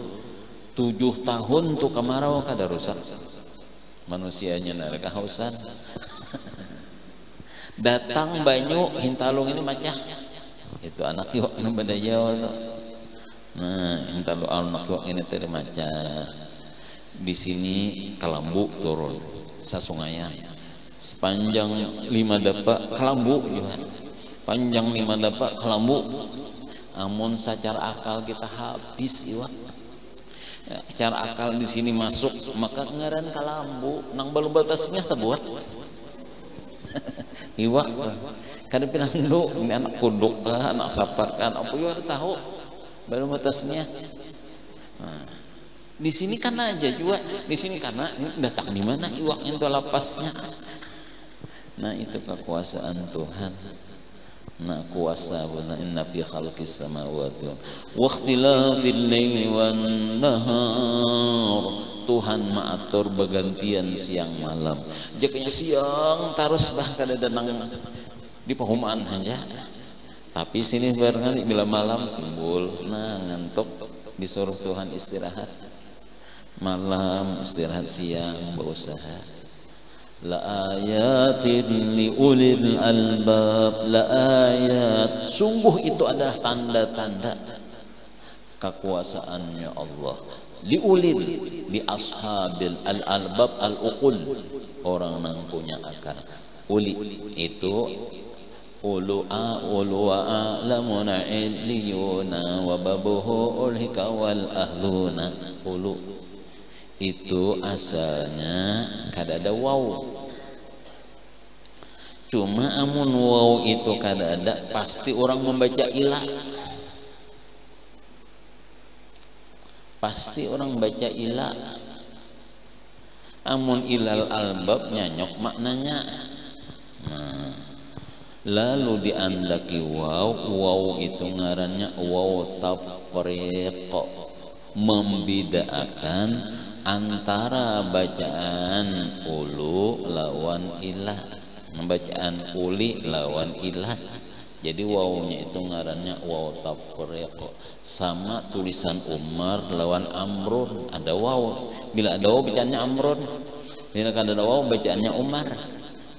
7 tahun tuh kemarau kada rusak. Manusianya nara kehausan. Datang banyu hintalung ini macah. Itu anak iwak nu bada Jawa tuh. Nah, hintalu anak iwak ini tadi macah. Di sini kelambu turun sasungaya. Sepanjang 5 dapak kelambu juga. Panjang 5 dapak kelambu. Amun secara akal kita habis iwak. Ya, cara akal di sini masuk maka ngaran kelambu nang balu batasnya sebuat. Iwak kada bilang lu ini anak kuduk kah anak sapar kan apa ya tahu baru batasnya. Nah, di sini karena aja juga di sini karena ini datang di mana iwak itu lapasnya. Nah itu kekuasaan Tuhan. Nah kuasa benar inna fi khalqis samawati wa ikhtilafil laili wan nahar. Tuhan maatur bergantian siang malam. Jakanya siang terus bahkan ada nang di perumahan aja. Tapi sini barangkali bila malam timbul nah ngantuk disuruh Tuhan istirahat. Malam istirahat siang berusaha. La ayatin li ulil albab la ayat sungguh itu adalah tanda-tanda kekuasaannya Allah li ulil li ashabil al albab al uqul orang yang punya akal. Uli itu ulu wa a'lamuna illiyuna wa babuhu ulhika wal ahluna. Ulu itu asalnya kada ada waw. Cuma amun waw itu kada ada pasti orang membaca ilah. Pasti orang baca ilah. Amun ilal albab nyanyok maknanya. Nah, lalu diandaki waw. Waw itu ngarannya waw tafriq, membedakan antara bacaan ulu lawan ilah, bacaan uli lawan ilah. Jadi wawnya itu ngarannya waw tafriq. Sama tulisan Umar lawan Amrun ada waw. Bila ada waw bacaannya Amrun, bila kada ada waw bacaannya Umar.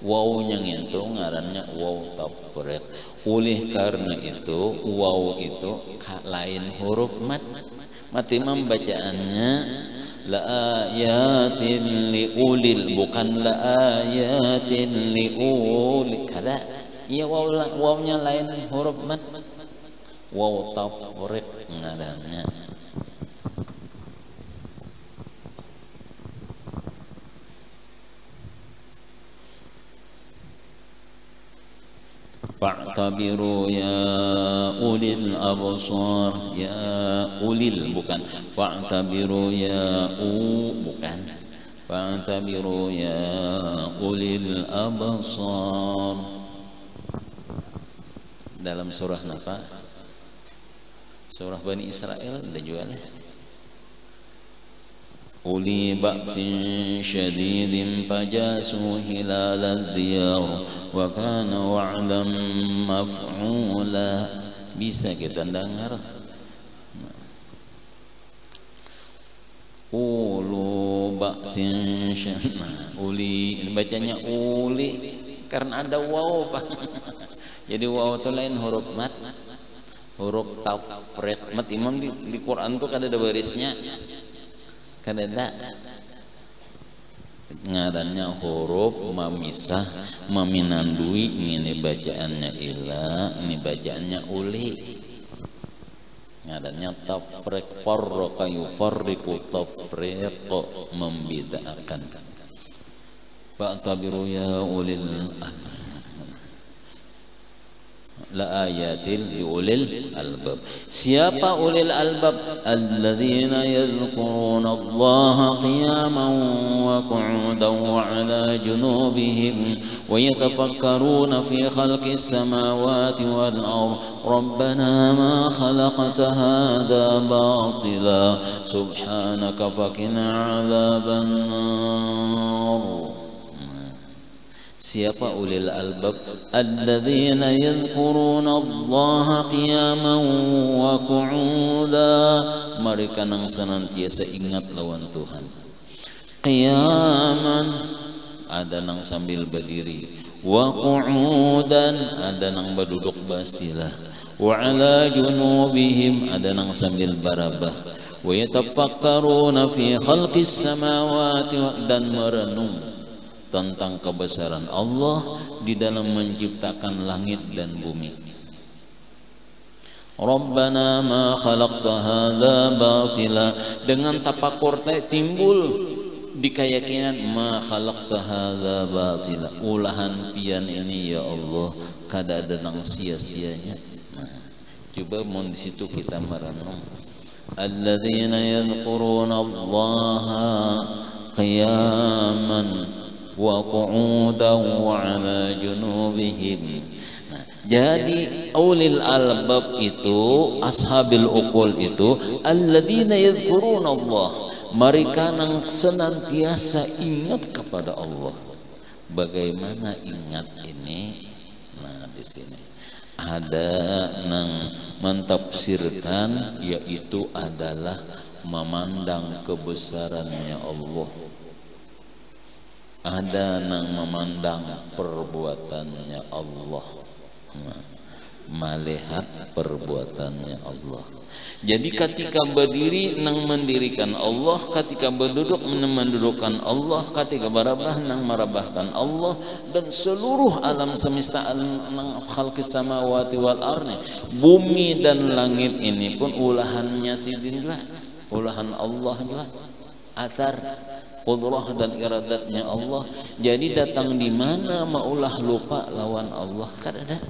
Wawnya itu ngarannya waw tafriq. Oleh karena itu waw itu lain huruf mat. Mati membacaannya la ayatin li ulil bukan la ayatin li uli kada. Ya wawnya lain huruf mat. Waw tafriq ngarannya. Fa'tabiru ya ulil absar ya ulil bukan fa'tabiru ya bukan fa'tabiru ya ulil absar. Dalam surah apa? Surah Bani Israel ada juga lah. Uli ba'sin syadidin fajasu hilalad diyar wa kana wa'lam maf'ula. Bisa kita dengar. Ulu ba'sin syadidin. Uli ini bacanya uli karena ada waw Pak. Jadi waw itu lain huruf mat. Huruf tafriq mat imam di Quran tuh kada ada barisnya. Kada ada ngarannya huruf mamisah maminandui. Ini bacaannya ila, ini bacaannya uli. Ngarannya tafriq farraqa yufarriqu tafriq membedakan. Fa'tabiru ya ulil la ayatil li ulil albab. Siapa ulil albab? Alladzina yadhkuruna Allaha qiyaman wa qu'udan wa 'ala junubihim wa yatafakkaruna fi khalqis samawati wal ardh. Rabbana ma khalaqta hadha batila subhanaka faqina 'adzaban nar. Siapa ulil albab? Alladzina yadhkuruna Allaha qiyaman wa qu'uda. Mereka nang senantiasa ingat lawan Tuhan. Qiyaman, ada nang sambil berdiri. Wa qu'udan, ada nang berduduk bastilah. Wa 'ala junubihim, ada nang sambil barabah. Wa yatafakkaruna fi khalqis samawati, dan merenung tentang kebesaran Allah di dalam menciptakan langit dan bumi. Rabbana ma khalaqta hadza batila, dengan tapakur timbul di keyakinan ma khalaqta hadza batila, ulahan pian ini ya Allah kada ada nang sia-sianya. Nah, coba mau di situ kita merenung. Alladzina yadhkuruna Allaha qiyaman wa qu'udan wa 'ala junubihim. Nah, jadi ulil albab itu, ashabil uqul itu, alladzina yadhkuruna Allah, mereka yang senantiasa ingat kepada Allah. Bagaimana ingat ini? Nah, di sini ada yang mentafsirkan, yaitu adalah memandang kebesarannya Allah. Ada yang memandang perbuatannya Allah, melihat perbuatannya Allah. Jadi ketika berdiri nang mendirikan Allah, ketika berduduk mendudukkan Allah, ketika barabah nang merabahkan Allah, dan seluruh alam semesta nang khalqis samawati wal ardi, bumi dan langit ini pun ulahannya sidin juga, ulahan Allah juga, athar qudrah dan iradatnya Allah. Jadi datang di mana maulah lupa lawan Allah kadada.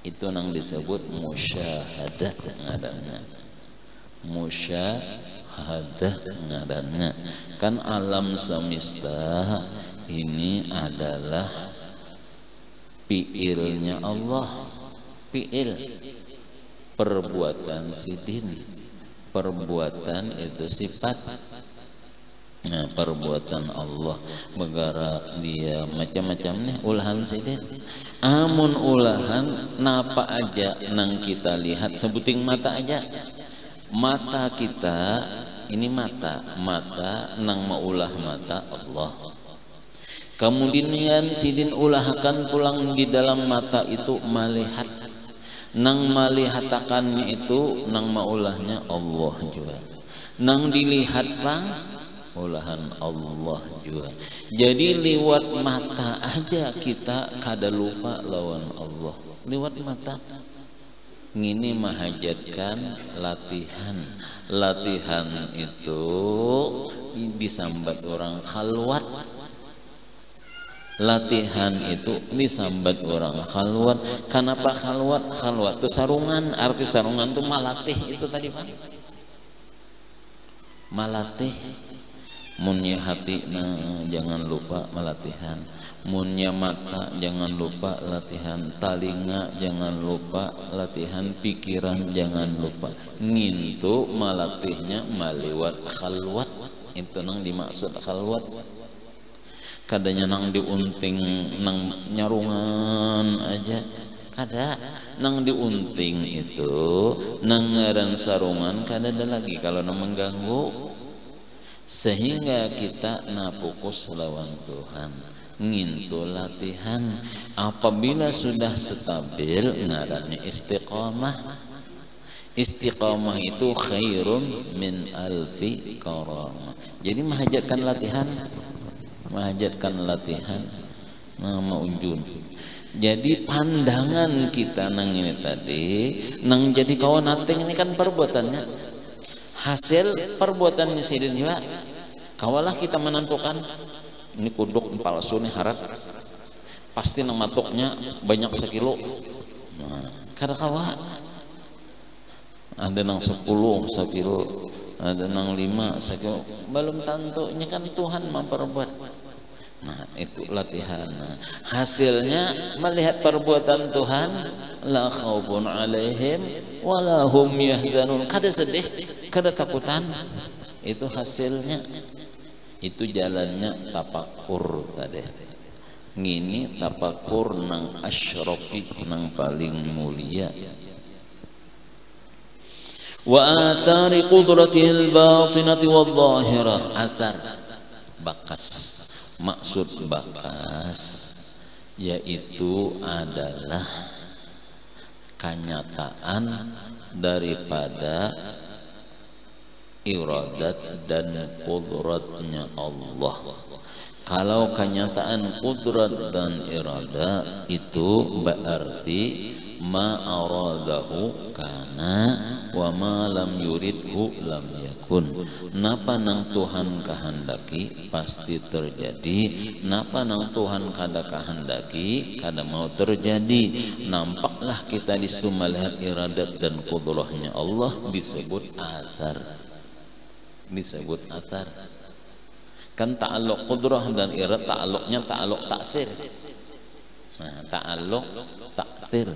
Itu nang disebut musyahadah ngaranna. Musyahadah ngaranna. Kan alam semesta ini adalah fiilnya Allah. Fiil, perbuatan sidin. Perbuatan itu sifat. Nah, perbuatan Allah megara dia macam-macam nih ulahan sidin. Amun ulahan napa aja nang kita lihat, sebuting mata aja. Mata kita ini mata nang maulah mata Allah. Kemudian sidin ulahkan pulang di dalam mata itu melihat. Nang malihatakannya itu nang maulahnya Allah juga. Nang dilihat bang ulahan Allah juga. Jadi liwat mata aja kita kada lupa lawan Allah. Liwat mata. Ngini mahajatkan latihan. Latihan itu disambat orang khalwat. Latihan itu disambat orang khalwat. Kenapa khalwat? Khalwat itu sarungan. Arti sarungan itu malatih itu tadi Pak. Malatih. Munnya hati, nah jangan lupa melatihan. Munnya mata, jangan lupa latihan. Talinga, jangan lupa latihan. Pikiran, jangan lupa. Ngintu malatihnya maliwat khalwat. Itu nang dimaksud khalwat. Kadanya nang diunting, nang nyarungan aja. Kada nang diunting itu, nang ngaran sarungan kada ada lagi kalau nang mengganggu. Sehingga kita napukus lawan Tuhan. Ngintu latihan. Apabila sudah stabil ngarannya istiqamah. Istiqamah itu khairun min alfi karamah. Jadi mahajatkan latihan. Mahajatkan latihan. Nama unjun. Jadi pandangan kita nang ini tadi, nang jadi kawan nating ini kan perbuatannya. Hasil perbuatan sidin juga. Kawalah kita menentukan ini kuduk palsu nih harap. Pasti nang matoknya banyak sekilo. kada kawa ada nang 10 sakilo, ada nang 5 sakilo, belum tentunya kan Tuhan memperbuat. Nah itu latihan. Nah, hasilnya melihat perbuatan Tuhan, la khaufun alaihim wala hum yahzanun, kada sedih, kada takutan. Itu hasilnya. Itu jalannya tapakur tadi. Ngini tapakur nang asyrafi, nang paling mulia. Wa athari qudratihil batinati wadh-dhahirah. Athar, bakas. Maksud bakas yaitu adalah kenyataan daripada iradat dan qudratnya Allah. Kalau kenyataan qudrat dan irada itu berarti ma aradahu kana wa ma lam yuridhu lam yakun. Napa nang Tuhan kehendaki pasti terjadi, napa nang Tuhan kada kehendaki kada mau terjadi. Nampaklah kita disitu melihat iradat dan qudrahnya Allah, disebut athar. Disebut athar. Kan ta'alluq qudrah dan irad ta'alluqnya ta'alluq ta'thir. Nah, ta'alluq ta'thir.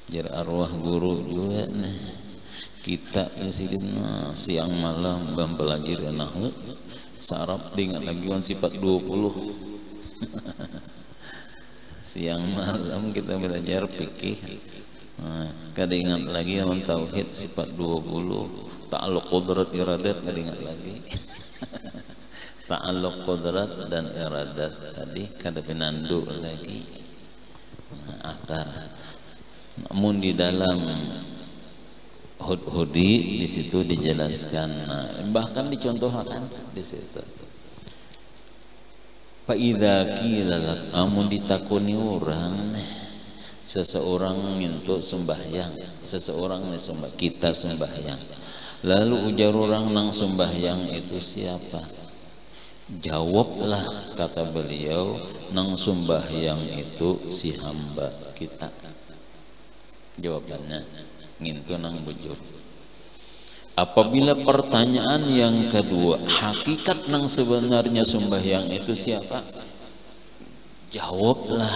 Jar arwah guru juga nih. Kita di sini siang malam bempelajari nahwu sarap dengan lagi sifat 20. Siang malam kita belajar fikih. Nah, kada ingat lagi yang tauhid sifat 20. Ta'alluq qudrat iradat kada ingat lagi. Ta'alluq qudrat dan iradat tadi kada pinandu lagi. Nah, athar. Namun di dalam Hudhudi di situ dijelaskan, nah, bahkan dicontohkan di situ. Fa idza qila lak, amun ditakuni orang, seseorang untuk sembahyang, seseorang sembah, kita sembahyang. Lalu ujar orang nang sembahyang itu siapa? Jawablah kata beliau, nang sembahyang itu si hamba kita. Jawabannya ngintu nang bujur. Apabila pertanyaan yang kedua, hakikat nang sebenarnya sembahyang itu siapa? Jawablah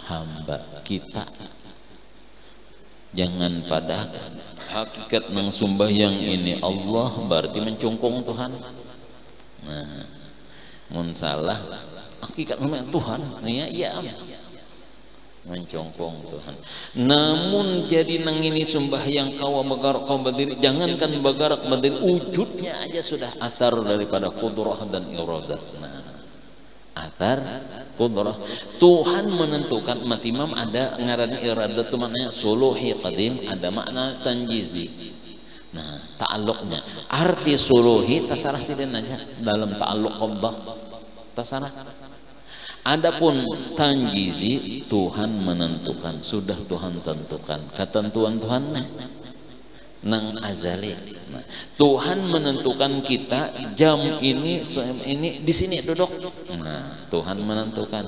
hamba kita. Jangan pada hakikat nang sembahyang ini Allah berarti mencungkung Tuhan. Nah, mun salah hakikat namanya Tuhan, ya mencongkong Tuhan. Namun jadi nang ini sembahyang kawa bagarak kau berdiri, jangankan bagarak berdiri, wujudnya aja sudah athar daripada qudrah dan iradat. Nah, athar qudrah Tuhan menentukan. Matimam ada ngaran iradat itu maknanya suluhi qadim, ada makna tanjizi. Nah, ta'alluqnya arti suluhi tasarah sidin aja dalam ta'alluq qabdah tasarah. Adapun tanjizi Tuhan menentukan, sudah Tuhan tentukan, ketentuan Tuhan nang azali. Nah, Tuhan menentukan kita jam ini di sini duduk. Nah, Tuhan menentukan.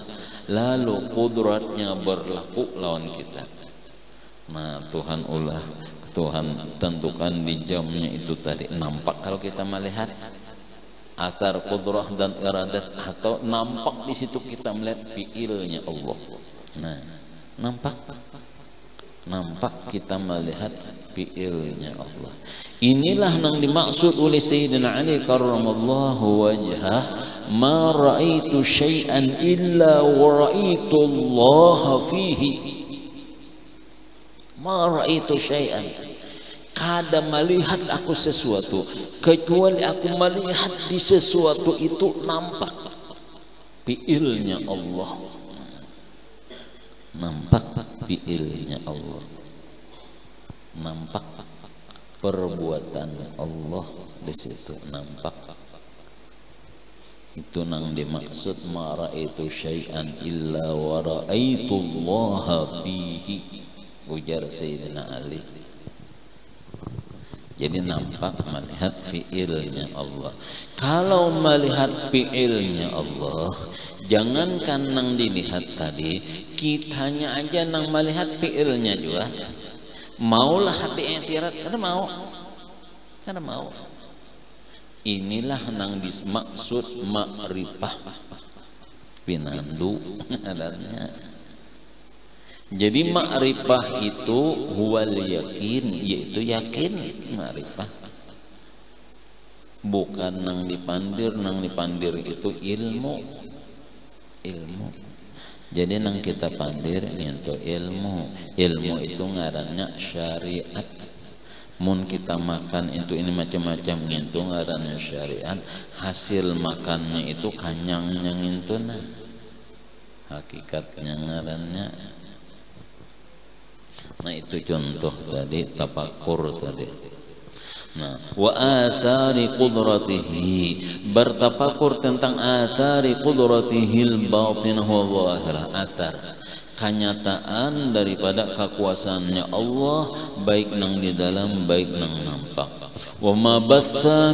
Lalu kudratnya berlaku lawan kita. Nah, Tuhan tentukan di jamnya itu tadi. Nampak kalau kita melihat athar qudrah dan iradat, atau nampak di situ kita melihat fiilnya Allah. Nah, nampak kita melihat fiilnya Allah. Inilah yang dimaksud oleh Sayyidina Ali karramallahu wajhah, ma ra'aitu syai'an illa wa ra'aitu Allah fihi. Ma ra'aitu syai'an, kada melihat aku sesuatu kecuali aku melihat di sesuatu itu nampak fiilnya Allah. Nampak fiilnya Allah, nampak perbuatan Allah di situ, nampak. Itu nang dimaksud ma ra'aitu syai'an illa wa ra'aitu Allah fihi, ujar Sayyidina Ali. Jadi nampak melihat fiilnya Allah. Kalau melihat fiilnya Allah, jangankan nang dilihat tadi, kitanya aja nang melihat fiilnya juga. Maulah hati etirat, karena mau. Inilah nang dimaksud ma'rifah pinandu adanya. Jadi ma'rifah itu huwal yakin, yaitu yakin ma'rifah. Bukan nang dipandir itu ilmu. Jadi nang kita pandir itu ilmu itu ngarannya syariat. Mun kita makan itu ini macam-macam itu ngarannya syariat. Hasil makannya itu kanyangnya itu nah hakikatnya ngarannya. Nah itu contoh tadi tafakur tadi. Nah, wa athari qudratihi, bertafakur tentang athari qudratihil batinah wa zahirah. Athar kenyataan daripada kekuasaannya Allah, baik nang di dalam baik nang nampak. Wa ma batha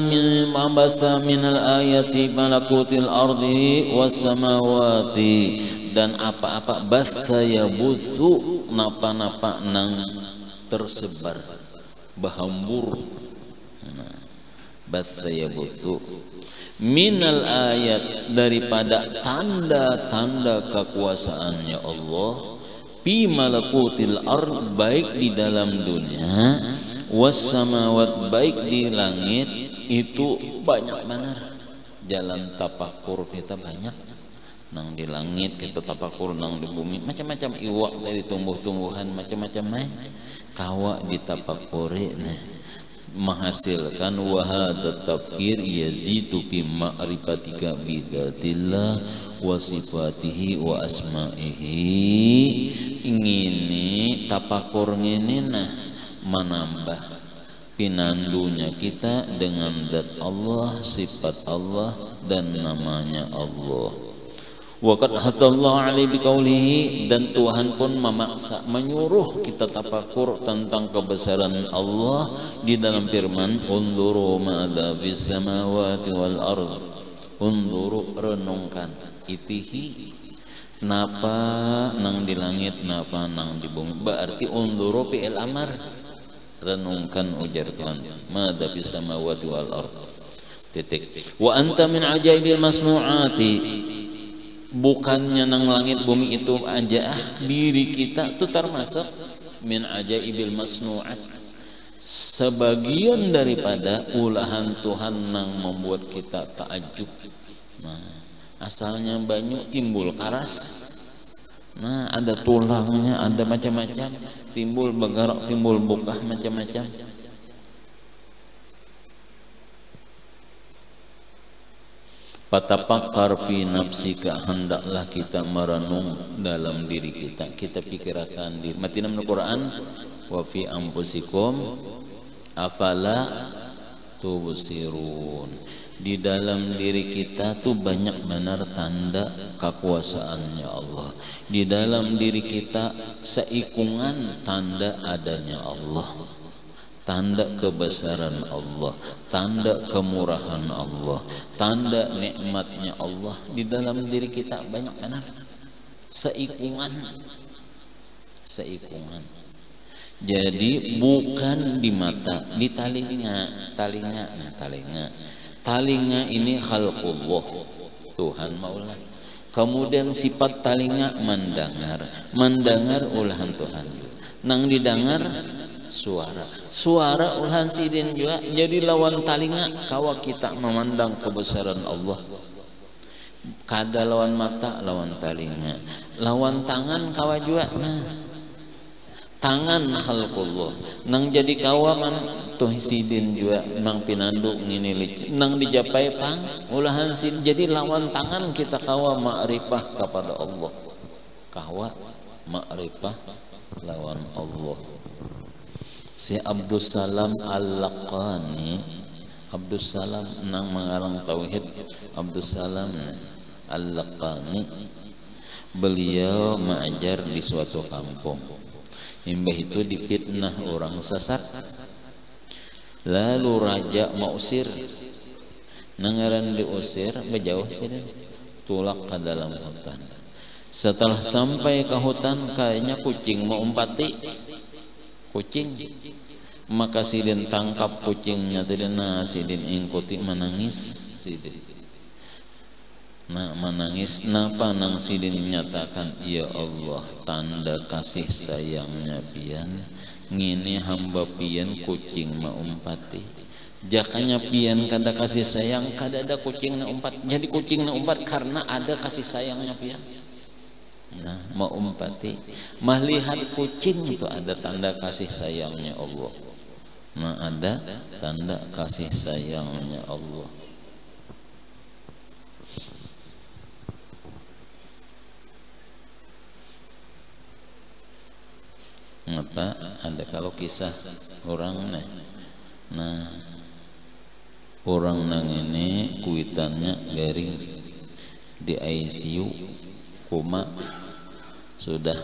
min al-ayati malakutil ardi was samawati, dan apa-apa batha yabuthu, napa-napa nang tersebar bahambur. Nah, batha yabuthu minal ayat, daripada tanda-tanda kekuasaannya Allah, fi malakutil ard, baik di dalam dunia, was samawat, baik di langit. Itu banyak benar. Jalan tafakur kita banyak. Nang di langit kita tafakur, nang di bumi macam-macam iwak dari tumbuh-tumbuhan macam-macam kawa ditafakuri menghasilkan wahada tafkir yazidu fi ma'rifatika bidatillah wa sifatihi wa asma'ihi. Ingini tafakur ngini menambah pinandunya kita dengan zat Allah, sifat Allah dan namanya Allah. Waqad hatallahu alaihi biqaulihi, dan Tuhan pun memaksa menyuruh kita tafakur tentang kebesaran Allah di dalam firman, unzuru ma'adha fis samawati wal ard. Unzuru, renungkan, itihi, napa nang di langit, napa nang di bumi. Berarti unzuru fi'il amar, renungkan ujar Tuhan, ma'adha fis samawati wal ard. Titik. Wa anta min ajaibil masnu'ati, bukannya nang langit bumi itu aja, diri kita itu termasuk min ajaibil masnu'at, sebagian daripada ulahan Tuhan nang membuat kita takjub. Nah, asalnya banyu timbul karas, nah ada tulangnya, ada macam-macam, timbul bergerak, timbul bukah macam-macam. Fatafakkar fi nafsika, hendaklah kita merenung dalam diri kita. Kita pikirkan di matinam Al-Quran, wa fi anfusikum afala tubsirun. Di dalam diri kita tuh banyak benar tanda kekuasaannya Allah. Di dalam diri kita seikungan tanda adanya Allah, tanda kebesaran Allah, tanda kemurahan Allah, tanda nikmatnya Allah. Di dalam diri kita banyak benar, seikungan. Jadi bukan di mata, di talinga ini khalqullah, Tuhan Maula. Kemudian sifat talinga mendengar ulahan Tuhan. Nang didengar suara ulahan sidin juga. Jadi lawan talinga kawa kita memandang kebesaran Allah. Kada lawan mata, lawan talinga. Lawan tangan kawa juga. Tangan khalqullah. Nang jadi kawa man tuh sidin juga nang pinandu ngini nang dijapai pang ulahan sidin. Jadi lawan tangan kita kawa ma'rifah kepada Allah. Kawa ma'rifah lawan Allah. Si Abdus Salam Al-Laqani, Abdus Salam nang mengarang tauhid, Abdus Salam Al-Laqani, beliau mengajar di suatu kampung. Imbah itu dipitnah orang sesat. Lalu raja mau usir, nangaran diusir bejauh sini tulak ke dalam hutan. Setelah sampai ke hutan kayaknya kucing mau umpati kucing, maka sidin tangkap kucingnya tadi. Nah sidin ingkuti menangis sidin. Nah menangis napa nang sidin menyatakan, ya Allah tanda kasih sayangnya pian ngini hamba pian kucing mau umpati. Jakanya pian kada kasih sayang kada ada kucing na umpat. Jadi kucing na umpat karena ada kasih sayangnya pian. Nah mau umpati mah lihat kucing itu ada tanda kasih sayangnya Allah. Nah ada tanda kasih sayangnya Allah. Apa ada kalau kisah orang nah orang nang ini kuitannya garing di ICU koma sudah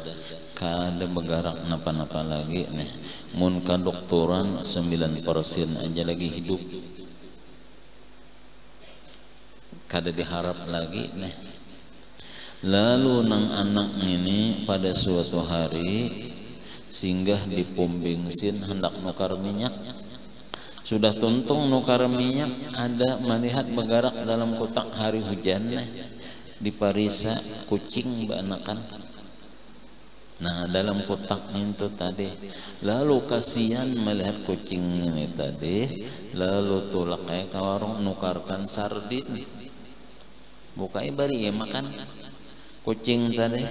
kada bergerak napa-napa lagi nih. Mun ka doktoran 9% aja lagi hidup, kada diharap lagi nih. Lalu nang anak ini pada suatu hari singgah di pom bensin hendak nukar minyak. Sudah tuntung nukar minyak, ada melihat bergerak dalam kotak hari hujan di parisa kucing beanakan. Nah dalam kotak itu tadi, lalu kasihan melihat kucing ini tadi, lalu tulak kayak ke warung nukarkan sardin, bukai bari ya makan kucing tadi.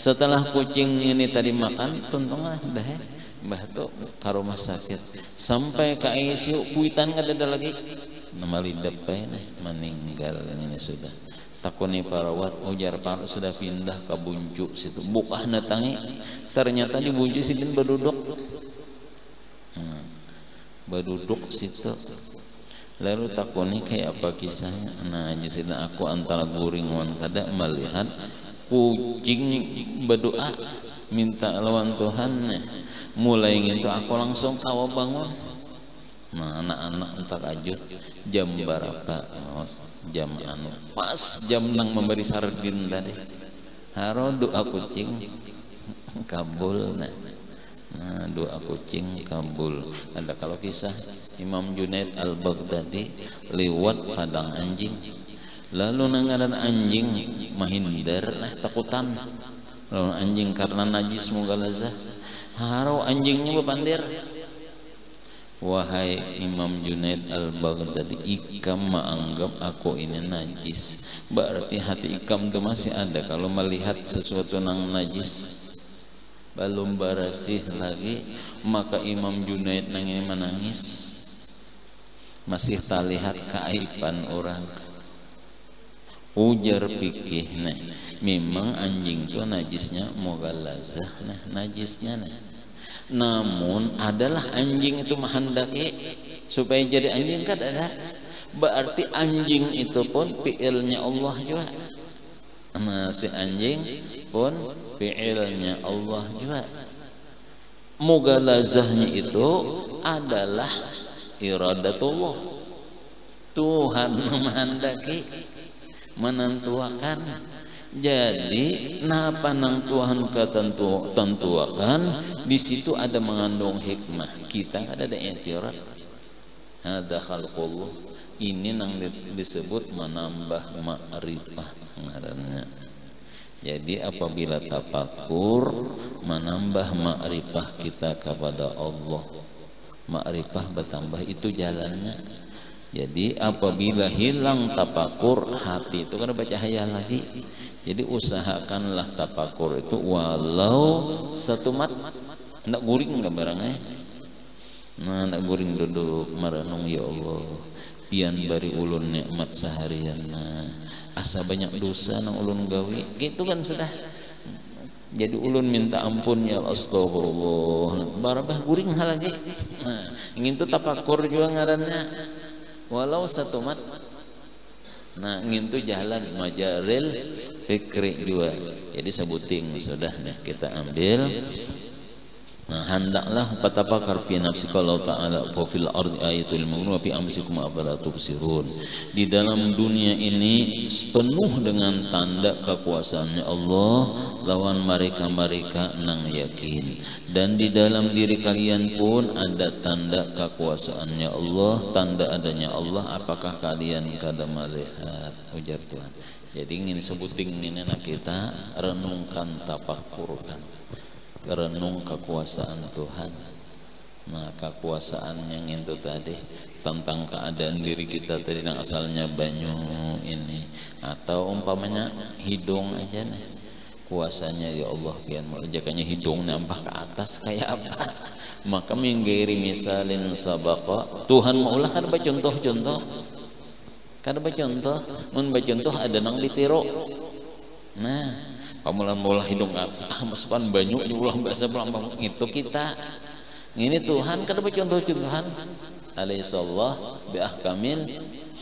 Setelah kucing ini tadi makan, tuntunglah dah batu ke rumah sakit sampai ke ICU kuitan nggak ada lagi. Nama lidah meninggal ini sudah. Takuni parawat ujar paru sudah pindah ke Buncu situ. Buka natangi ternyata di Buncu sidin berduduk. Berduduk situ. Lalu takuni kayak apa kisahnya? Nah jadi aku antara guringan kada melihat kucing berdoa minta lawan Tuhan. Mulai gitu aku langsung kawa bangun. Nah anak-anak entar ajut jam berapa? Jam anu pas jam nang memberi sardin tadi. Haro doa kucing kabul. Nah doa kucing kabul. Ada kalau kisah Imam Junaid Al-Baghdadi lewat padang anjing. Lalu nangaran anjing mahindar takutan. Lalu anjing karena najis mughalazah. Haro anjingnya bepandir. Wahai Imam Junaid Al-Baghdadi, ikam menganggap aku ini najis. Berarti hati ikam itu masih ada kalau melihat sesuatu yang najis. Belum bersih lagi, maka Imam Junaid nang ini menangis. Masih tak lihat keaiban orang. Ujar pikih memang anjing itu najisnya mughalazah najisnya namun adalah anjing itu menghendaki supaya jadi anjing kan ada. Berarti anjing itu pun fi'ilnya Allah juga. Nah si anjing pun fi'ilnya Allah juga. Mughalazahnya itu adalah iradatullah. Tuhan menghendaki menentuakan. Jadi napa nang Tuhan ketentuakan di situ ada mengandung hikmah. Kita ada i'tirad. Ada khalqullah. Ini nang disebut menambah ma'rifah ngarannya. Jadi apabila tafakur menambah ma'rifah kita kepada Allah. Ma'rifah bertambah itu jalannya. Jadi apabila hilang tafakur hati itu kan baca hayal lagi. Jadi usahakanlah tafakur itu walau satu mat. Ndak guring enggak barangnya. Nah ndak guring duduk merenung ya Allah. Pian bari ulun nikmat seharian. Nah, asa banyak dosa nang ulun gawe. Gitu kan sudah. Jadi ulun minta ampun ya astagfirullah. Barabah guring hal lagi. Nah, ingin tu tafakur juga ngarannya. Walau satu mat. Nah ngintu jalan majaril fikri juga. Jadi sebuting sudah nih kita ambil Nah, hendaklah patapakar fi nafsika Allah Ta'ala wa fil ardi ayatul mu'min wa fi amsikum afala tubsirun. Di dalam dunia ini penuh dengan tanda kekuasaannya Allah lawan mereka-mereka nang yakin. Dan di dalam diri kalian pun ada tanda kekuasaannya Allah, tanda adanya Allah. Apakah kalian kada melihat? Ujar Tuhan. Jadi ingin sebuting ini kita renungkan, tapakurkan, renung kekuasaan Tuhan. Nah, kekuasaan yang itu tadi tentang keadaan diri kita tadi yang asalnya banyu ini, atau umpamanya hidung aja nih, kuasanya ya Allah kian menjakannya hidung nampak ke atas kayak apa. Maka minggiri misalin sabaqa Tuhan maulah kan contoh-contoh, kan contoh, mun contoh ada nang ditiru. Nah, pamulan-mulah hidung masukan banyak ulang bahasa pulang itu kita ini Tuhan kan contoh-contohan alaihissallah bi ahkamil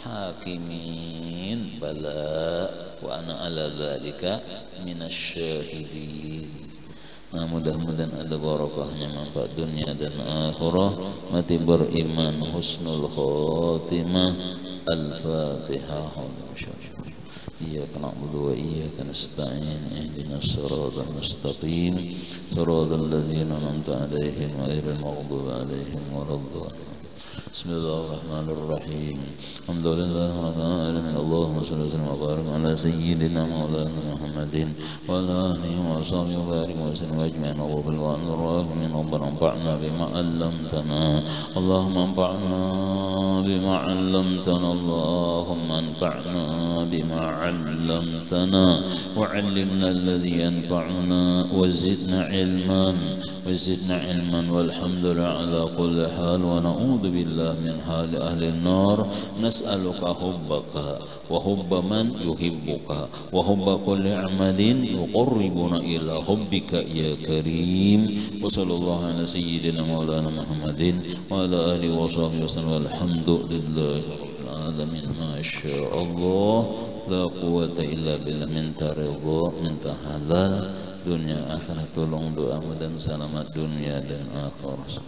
hakimin bala wa ana ala dzalika minasyahidin. Nah, mudah-mudahan ada barakahnya manfaat dunia dan akhirah. Mati beriman, husnul khotimah. Al-Fatihah. إياك نعبد وإياك نستعين اهدنا الصراط المستقيم صراط الذين أنعمت عليهم غير المغضوب عليهم ولا الضالين. بسم الله الرحمن الرحيم الحمد لله رب العالمين اللهم صل وسلم وبارك على سيدنا مولانا محمد وعلى آله وصحبه وبارك وسلم أجمعين وغفر وعن الراحمين ربنا انفعنا بما علمتنا اللهم انفعنا بما علمتنا اللهم انفعنا بما علمتنا وعلمنا الذي ينفعنا وزدنا علما والحمد لله على كل حال ونعوذ بالله من حال أهل النار نسألك حبك وحب من يحبك وحب كل عمل يقربنا إلى حبك يا كريم وصلى الله على سيدنا مولانا محمد وعلى آله وصحبه وسلم والحمد لله رب العالمين ما شاء الله لا قوة إلا بالله minta ridha minta halal dunia akhirat tolong doamu dan selamat dunia dan akhirat.